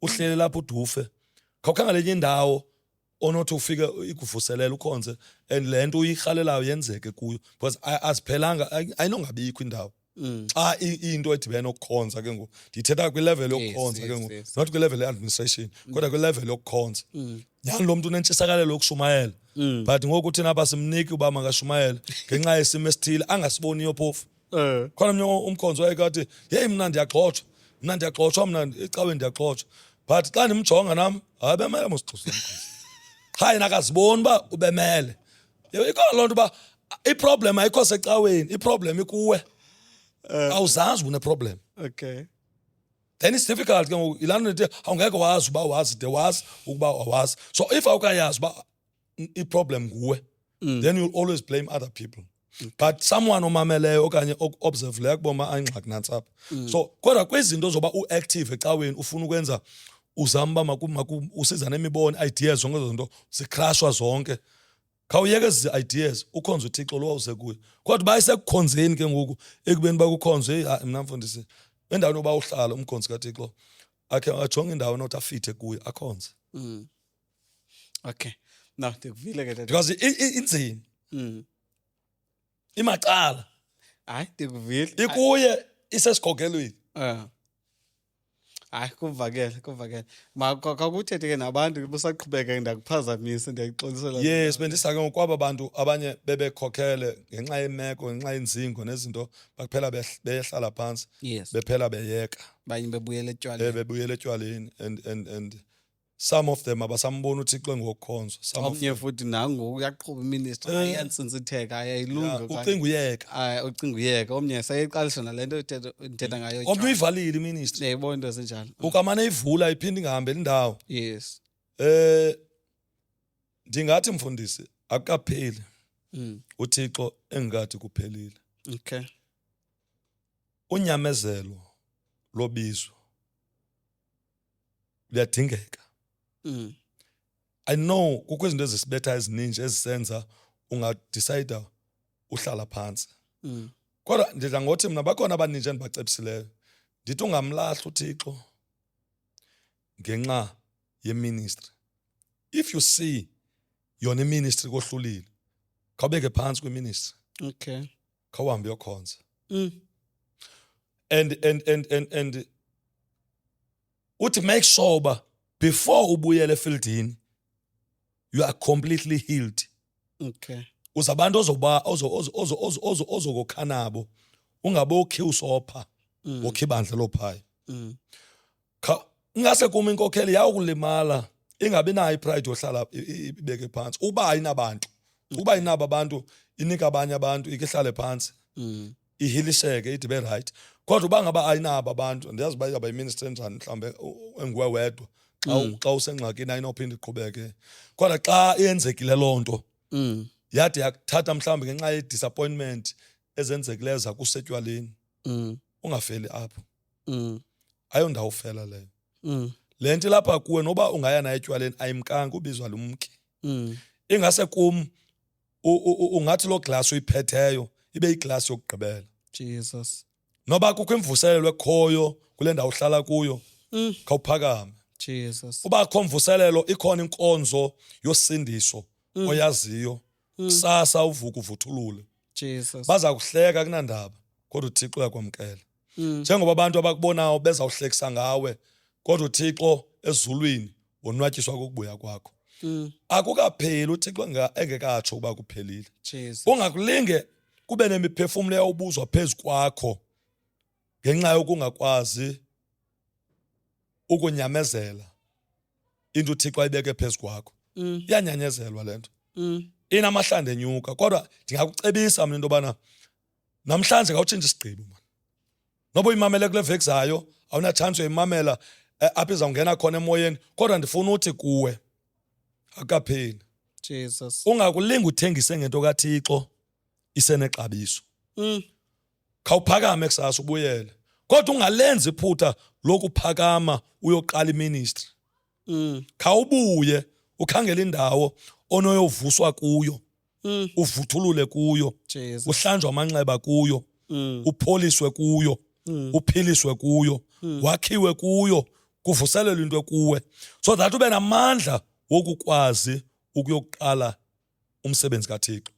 uhlele lapho udufe khawukhangelenye indawo onothi ufike ikuvuselela ukhonze and le nto uyirhalelayo yenzeke kuyo because aziphelanga ayinongabikho indawo xa into edibene nokukhonza ke ngoku ndithetha kwilevel yokukhonza ke ngoku not kwilevel ye-administration kodwa kwilevel yokukhonza nyhani lo mntu unentshisakalelo yokushumayela but ngoku thina apha simniki uba makashumayele ngenxa yesimo esithile angasiboniyo phofu khona mnye umkhonzi wayekathi yeyi mna ndiyagxotshwa mna icawe ndiyagxotshwa but xa ndimjonga nam hayi bemele mosixhosa umkhonzi hayi nakaziboni uba ubemele ikhona loo nto uba iproblem ayikho secaweni iproblem ikuwe awuzazi uneproblem Okay. then it's difficult ke ngoku yilaa nto ndithi awungeke wazi uba wazi de wazi ukuba awazi so if awukayazi uba iproblem nguwe then you'll always blame other people but someone omameleyo okanye observileyo kuboma ayingxaki nantsapha so kodwa kwizinto zoba uactive ecaweni ufuna ukwenza uzama uba usiza nemibono ideas zonke ezo zinto zicrashwa zonke khawuyeke ezi ideas ukhonze uThixo lo wawuze kuye kodwa bayisekukhonzeni ke ngoku ekubeni bakukhonze mna mfundisi endaweni oba uhlala umkhonzi kaThixo akhe ajonge indawo nothi afithe kuye akhonze Okay. No, ndikuvile ke tata. because inzima imacala Hayi, ndikuvile. ikuye isesikhokelweni Hayi, kuvakele. Makakuthethe ke nabantu busaqhubeka ndakuphazamisa ndiyayixolisela. yes bendisake ngokwaba bantu abanye bebekhokhele ngenxa yemeko ngenxa yenzingo nezinto bakuphela behlala phansi Yes. bephela beyeka Banye bebuyela etywaleni. bebuyela etywaleni and some of them abasambona uThixo ngokukhonzwa Omnye futhi nangoku uyaqhuba iministry ayantsinsitheka ayayilunga ucinga uyeka ucinga uyeka omnye sayeqalisha nalento ndithetha ngayo. omnye uyivalile iministry Ndiyayibona into esenjalo. ukamane ivula iphinde ingahambeli indawo Yes. ndingathi mfundisi akukapheli uThixo engathi kuphelile Okay. unyamezelo lobizo liyadingeka I know kukho izinto ezisibetha ezininji ezisenza ungadecide uhlala phansi kodwa ndidla ngothi mna bakhona abaninji endibacebisileyo ndithi ungamlahla uThixo ngenxa yeministry if you see yona iministry kohlulile khawubeke phansi kwiministry Okay. khawuhambe uyokhonza and uthi make sure uba before ubuyele efieldini you are completely healed Okay. uzabantu ozokokha nabo ungabokhi usopha wokhi ibandla lophaya ingase kuma inkokheli yawukulimala ingabi nayo ipride yohlala ibeke phansi uba ayinabantu uba inabo abantu inika abanye abantu ikihlale phansi ihilisheke idibe right kodwa uba ngaba ayinabo abantu ndiyazi uba izawuba yiministry enjani mhlawumbe enguwe wedwa xa usengxakini ayinophinda iqhubeke kodwa xa iyenzekile loo nto yade yakuthatha mhlawumbe ngenxa ye-disappointment ezenzekileyo zakusetywaleni ungafeli apho ayondawo ufela leyo le nto ilapha kuwe noba ungaya nayo etywaleni ayimkanga ubizwa lumki ingase kum ungathi loo glasi uyiphetheyo ibe yiglasi yokugqibela Jesus. noba kukho imvuselelo ekhoyo kule ndawo uhlala kuyo khawuphakame Jesus. uba kho mvuselelo ikhona inkonzo yosindiso oyaziyo kusasa uvuka uvuthulule Jesus. baza kuhleka kunandaba kodwa uThixo uyakwamkela njengoba abantu abakubonayo bezawuhlekisa ngawe kodwa uThixo ezulwini wonwatyiswa kokubuya kwakho akukapheli uThixo engekatsho uba kuphelile Jesus. ungakulinge kube nemiphefumulo eyawubuzwa phezu kwakho ngenxa yokungakwazi ukunyamezela into uThixo ayibeke phezu kwakho iyanyanyezelwa lento inamahlande enyuka kodwa ndingakucebisa mina into yobana namhlanje ngawutshintsha isigqibo man noba uyimamele kule veki zayo awunachance uyimamela apha izawungena khona emoyeni kodwa ndifuna uthi kuwe akukapheli Jesus. ungakulinga uthengise ngento kaThixo isenexabiso khawuphakame kusasa ubuyele. Kodwa ungalenzi iphutha lokuphakama uyoqala iministry. Khawubuye ukhangela indawo onoyovuswa kuyo. Uvuthulule kuyo. Jesus. Uhlanjwe amanxeba kuyo. Upholiswe kuyo. Uphiliswe kuyo. Wakhiwe kuyo. Kuvuselelwe into kuwe. So that ube namandla wokukwazi ukuyoqala umsebenzi kaThixo.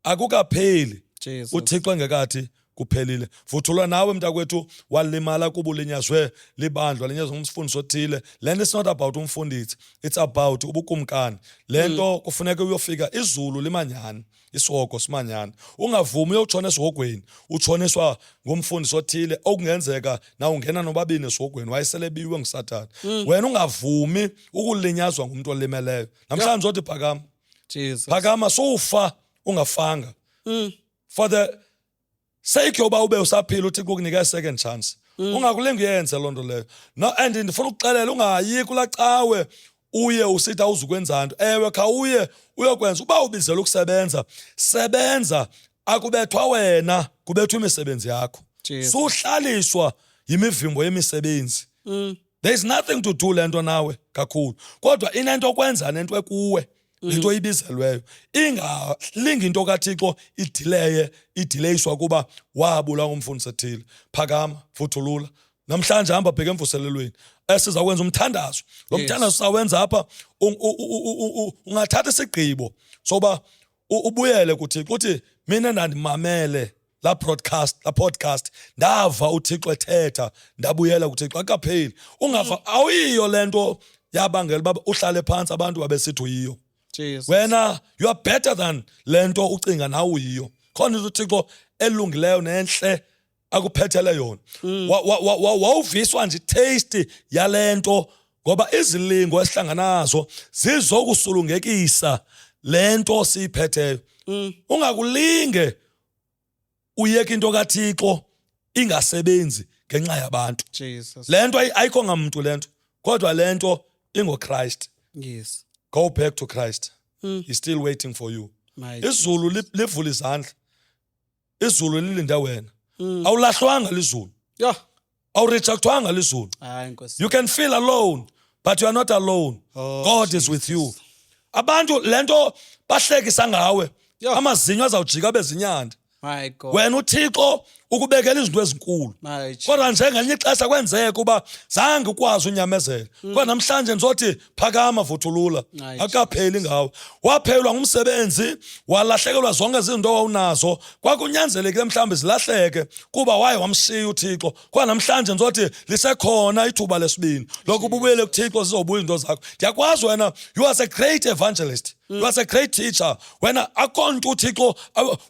Akukapheli. Jesus. uThixo engekathi kuphelile. Vuthulwa nawe mntakwethu walimala kuba ulinyazwe libandla linyazwe ngumfundisi othile. Lento is not about umfundisi, it's about ubukumkani. Lento kufuneka uyofika izulu limanyana, isihoko simanyana. Ungavumi uyotshona esihogweni, utshoniswa ngumfundisi othile okungenzeka na ungena nobabini esihogweni wayesele biwe nguSathane. Wena ungavumi ukulinyazwa ngumuntu olimeleyo. Namhlanje uthi phakama. Jesus. Phakama sofa ungafanga. For the sake yoba ube usaphila uThixo ukunika a second chance. Ungakulingi uyenze lonto leyo. No, and ndifuna ukuxelela ungayi kula cawe uye usithi awuzukwenzana. Ewe khawuye uyokwenza uba ubizela ukusebenza. Sebenza akubethwa wena, kubethwa imisebenzi yakho. Suhlaliswa yimivimbo yemisebenzi. There is nothing to do lento nawe kakhulu. Kodwa inento okwenza nento ekuwe. Into ibizelweyo ingalingi into kaThixo idileyiswa kuba wabula ngumfundisi ethile. Phakama, vuthulula. Namhlanje hamba bheka emvuselelweni. Esiza kwenza umthandazo. Lo mthandazo sawenza apha ungathatha isigqibo soba ubuyele kuThixo uthi mina ndandimamele la podcast ndava uThixo ethetha ndabuyela kuThixo akapheli. Ungava awuyiyo lento yabangela baba uhlale phansi abantu babesithi uyiyo. Jesus. Wena you are better than lento ucinga nawe uyiyo. Khona uThixo elungileyo nenhle akuphethele yona. Wawuviswa nje taste yalento ngoba izilingo esihlangana nazo zizokusulungekisa lento siphetheyo. Ungakulinge uyeka into kaThixo ingasebenzi ngenxa yabantu. Jesus. Lento ayikho ngamuntu lento kodwa lento ingoChrist. Yes. Go back to Christ. He's still waiting for you. Izulu livula izandla. Izulu lilinde wena. Awulahlwanga lizulu. Yeah. Awurejectwanga lizulu. You can feel alone, but you are not alone. God is with you. Abantu lento bahlekisa ngawe. Amazinyo azawujika bezinyanda. My God. Wena uThixo ukubekela izinto ezinkulu. Kodwa njengenye ixesha kwenzeka kuba zange ukwazi unyamezela. Kodwa namhlanje ngizothi phakama vuthulula. Akapheli ngawe. Waphelwa ngumsebenzi, walahlekelwa zonke izinto owawunazo. Kwakunyanzelekile mhlawumbe zilahleke kuba waye wamshiya uThixo. Kodwa namhlanje ngizothi lisekhona ithuba lesibini. Lokhu ubuyele kuThixo zizobuya izinto zakho. Ndiyakwazi wena you are a great evangelist. You are a great teacher. Wena akonto uThixo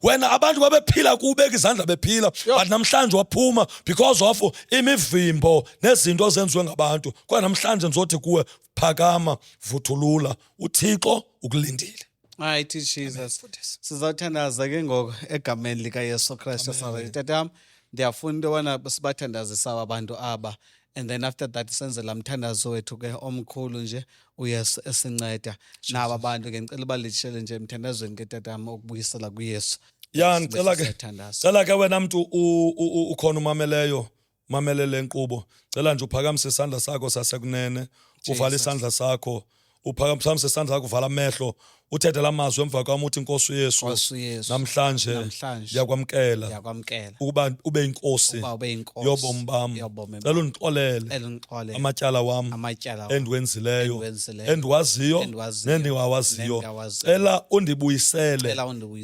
wena abantu babephila kubeka izandla bephila. But namhlanje waphuma because of imivimbo nezinto zenziwe ngabantu. Kodwa namhlanje ngizothi kuwe phakama vuthulula uThixo ukulindile. Mighty Jesus. Sizawuthandaza ke ngoko egameni lika Yesu Kristu sawe. Tatam ndiyafunda ubona sibathandazisa abantu aba. And then after that senze la mthandazo wethu ke omkhulu nje uYesu esinceda. Naba abantu ke ngicela balishele nje emthandazweni ke tatam ukubuyisela kuYesu. Ya ngicela ke cela ke wena muntu ukhona umameleyo mamelele inkqubo cela nje uphakamise isandla sakho sasekunene uvala isandla sakho uphakamise isandla sakho uvala amehlo uthethe lamazwi emva kwami uthi Nkosi uYesu namhlanje yakwamkela ukuba ube inkosi yobomi bami cela undixolele amatyala wami endiwenzileyo endiwaziyo nendiwawaziyo cela undibuyisele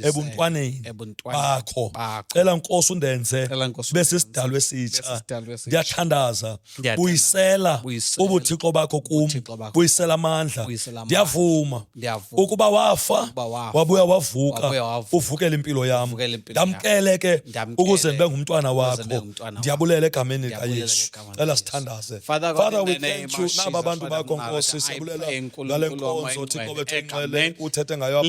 ebuntwaneni bakho cela Nkosi undenze bese isidalwa esitsha ndiyathandaza buyisela ubuthixo bakho kum buyisela amandla ndiyavuma ukuba wafa wabuya wavuka uvukele impilo yami ndamkele ke ukuze ndibe ngumntwana wakho ndiyabulela egameni likaYesu cela sithandaze Father we thank you naba abantu bakho Nkosi sibulela ngale nkonzo Thixo bethu enxele uthethe ngayo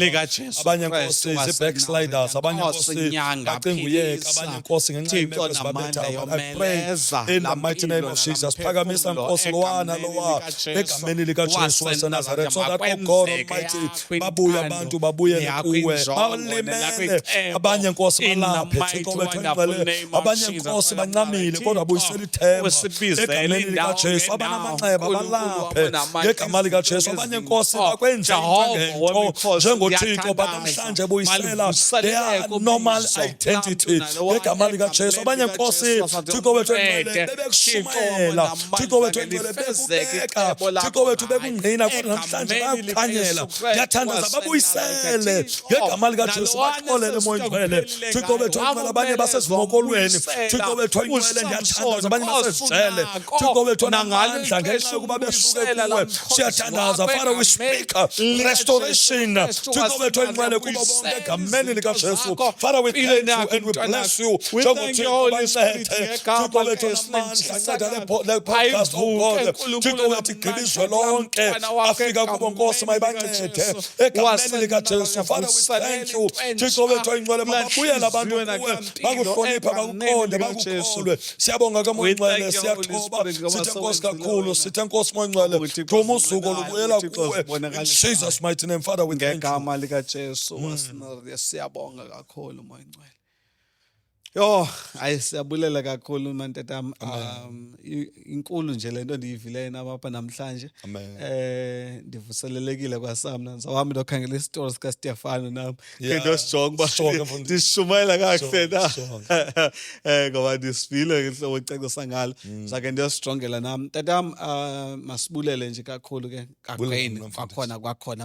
abanye Nkosi backsliders abanye Nkosi bacinga uyeka abanye Nkosi ngenxa yemeko ezibabetha I pray in the mighty name of Jesus phakamisa Nkosi lowana lowa egameni likaJesu waseNazaretha so that oh God Almighty babuye abantu babuyele yakho kuwe injongo balimele nelakho icebo. abanye nkosi In the balaphe mighty, Thixo wethu wonderful engcwele name of abanye Jesus, nkosi Father, bancamile Thixo, kodwa buyisela ithemba usibizele egameni indawo likaJesu ngendawo. abanamanxeba Nkulunkulu balaphe wamandla, ngegama likaJesu izinto abanye ezinto. nkosi bakwenze Jehova ngento wemikhosi, njengoThixo but ndiyathandaza. namhlanje buyisela Malivuseleleke their normal ubizo. identity Lamntu ngegama nalowa likaJesu abanye egameni nkosi likaJesu, Thixo wethu engcwele uncede. bebekushumayela Thixo, Thixo wethu namandla engcwele lifezeke bekubeka icebo lakho Thixo wethu ngaye. bekungqina kodwa namhlanje Egameni bayakukhanyela likaYesu Kristu ndiyathandaza babuyisele waseNazaretha, ngegama likaJesu nalowana baxolele moya engcwele esesitokuphelile Thixo wethu ngayo, engcwele abanye wamumele basezimokolweni zokubuyisela. Thixo wethu engcwele ndiyathandaza abanye uSamson, basezijele Nkosi Thixo wethu nangale namandla ngenxa ixesha yokuba besuke ukubuyisela kuwe la mkhosi siyathandaza wakho Father we egameni speak likaJesu restoration Kristu Thixo wethu engcwele kubo bonke wasinazaretha, egameni izinto likaJesu zakho, Father we impilo thank you yakho, and we mntwana bless wakho. you We thank you, njengoThixo Holy Spirit, bancede ngegama Thixo wethu likaYesu namandla nceda Kristu. le podcast oh God Ayivuke, Nkulunkulu, Thixo wethu igqiba izwe namandla lonke mntwana wakho afika kubo Nkosi egameni mayibancede likaJesu. egameni likaJesu Father we thank you Thixo wethu engcwele babuyela abantu kuwe bakuhlonipha bakuqonde bakukholwe siyabonga kaMongcwele siyathoba sithe Nkosi kakhulu sithe Nkosi Mongcwele duma usuku olubuyela kuwe in Jesus mighty name Father we thank you ngegama likaJesu waseNazaretha siyabonga kakhulu moya ngcwele. Yo, hayi siyabulela kakhulu mantatam. Inkulu nje lento ndiyivileyo nabapha namhlanje. Amen. Ndivuselelekile kwasamna. Zawami lokhangela isitori sika Stefano nami. Yeah. Ngento sijonga Sijonge uba mfundisi. ndishumayela kakuhle na. Sijonge. Ngoba ndisivile ngehlobo ecacisa ngalo. Sake ndiyosijongela nami. Tatam masibulele nje kakhulu ke kagqini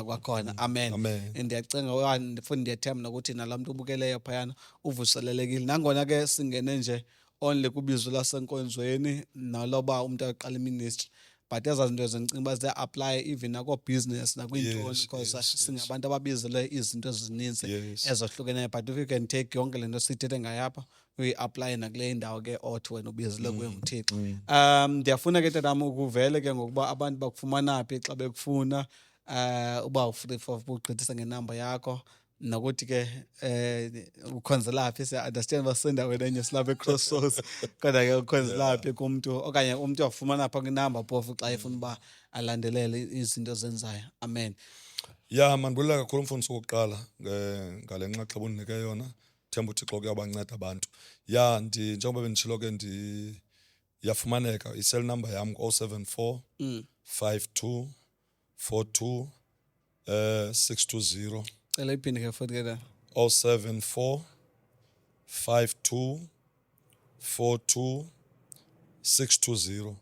kwakhona. Amen. Amen. Ndiyacinga futhi ndiyathemba nokuthi nalamuntu ubukeleyo phayana uvuselelekile. Nangona ke singene nje only kubizo lasenkonzweni naloba umuntu aqala iministry but ezazinto ezencinga uba ziya-apply even nako-business nakwintoni Yes, because yes, singabantu ababizelwe izinto ezininzi Yes. ezohlukeneyo but if you can take yonke le nto siyithethe ngayapha uyi-aplaye nakule ndawo ke othi wena ubizele kuwe nguThixo. Ndiyafuna ke tatam ukuvele ke ngokuba abantu bakufumana phi xa bekufuna uba u-free for ugqithisa ngenamba yakho nokuthi ke ukhonzela phi siya-understand uba sisendaweni enye silapha e-Crossroads kodwa ke ukhonzela phi kumntu okanye umntu wafumana pha kwinamba phofu xa efuna uba alandelele izinto zenzayo. Amen. Ya mandibulela kakhulu mfundisi wokuqala ngale nxaxheba undinike yona themba uThixo kuyabanceda abantu ya njengoba benditshilo ke yafumaneka i-cell number yam ku-074 52 42 620 Cela iphinde ke futhi ke la. 074 52 42 620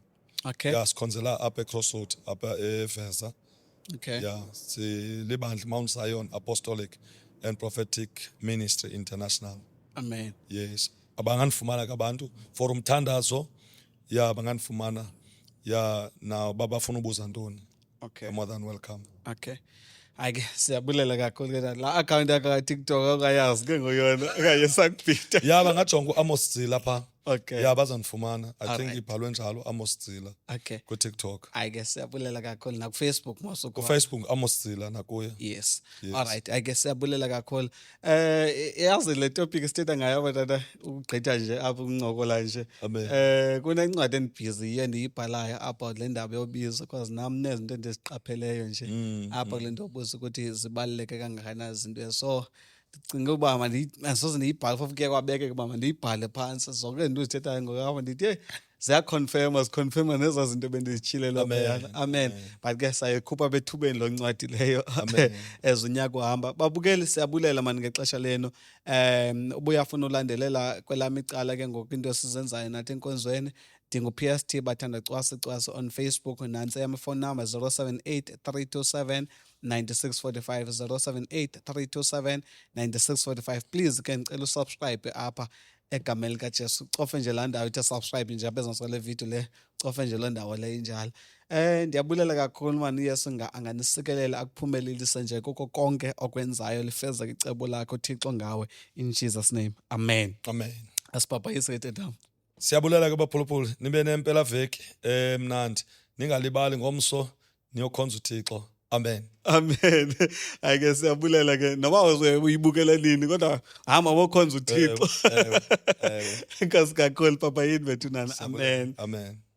Okay. ya sikhonzela apha eCrossroad apha eVeza Okay. ya silibandla Mount Zion Apostolic and Prophetic Ministry International. Amen. Yes abangandifumana kabantu for umthandazo ya bangandifumana ya na babafuna ubuza ntoni Okay. you're more than welcome. Okay. Hayi ke siyabulela kakhulu ke la account yakho ka-TikTok ongayazi ke ngoyona okanye sakubhida. Ya bangajonga uAmos Dzila pha Okay. ya bazandifumana I think Alright. ibhalwe njalo Amos Dzila Okay. ku-TikTok Hayi ke siyabulela kakhulu nakuFacebook masuku. ku-Facebook Amos Dzila nakuye. Yes. Yes. All right. I guess siyabulela kakhulu. Yazi le topic sithetha ngayo batata ugqitha nje apha uncokola nje. Amen. Kunencwadi endibhizi endiyibhalayo about le ndaba yobizo because nami nezinto endiziqapheleyo nje apha kule nto obuza ukuthi zibaluleke kangakanani izinto ezo. So ndicinga uba mandisoze ndiyibhale for kuye kwabeke uba mandiyibhale phantsi zonke izinto uzithethayo ngokapha ndithi hey ziyakhonfirma nezaa zinto bendizitshilelwa Amen. phayana. Amen. But ke sayikhupha bethubeni lo ncwadi leyo Amen. as unyaka uhamba. Babukeli siyabulela mani ngexesha leno. Ubuyafuna ulandelela kwelami icala ke ngoku into esizenzayo nathi enkonzweni. DinguPST bathanda cwasi on Facebook nansi yami phone number 078 327 9645 078 327 9645. Please ke ngicela usubscribe apha egameni likaJesu. Cofe nje la ndawo ithi subscribe nje abezansi le video le. Cofe nje lo ndawo le injalo. Ndiyabulela kakhulu mani Yesu anganisikelela akuphumelelise nje koko konke okwenzayo lifeza icebo lakho Thixo ngawe in Jesus name. Amen. Amen. Asipapayise tatam. Siyabulela ke baphulaphuli nibe nempela veki emnandi ningalibali ngomso niyokhonza uThixo. Amen. Amen. I guess siyabulela ke noma uyibukela nini kodwa hamba wokhonza uThixo. Ewe. Nkosi kakhulu papa yini bethu nana. Amen. Amen.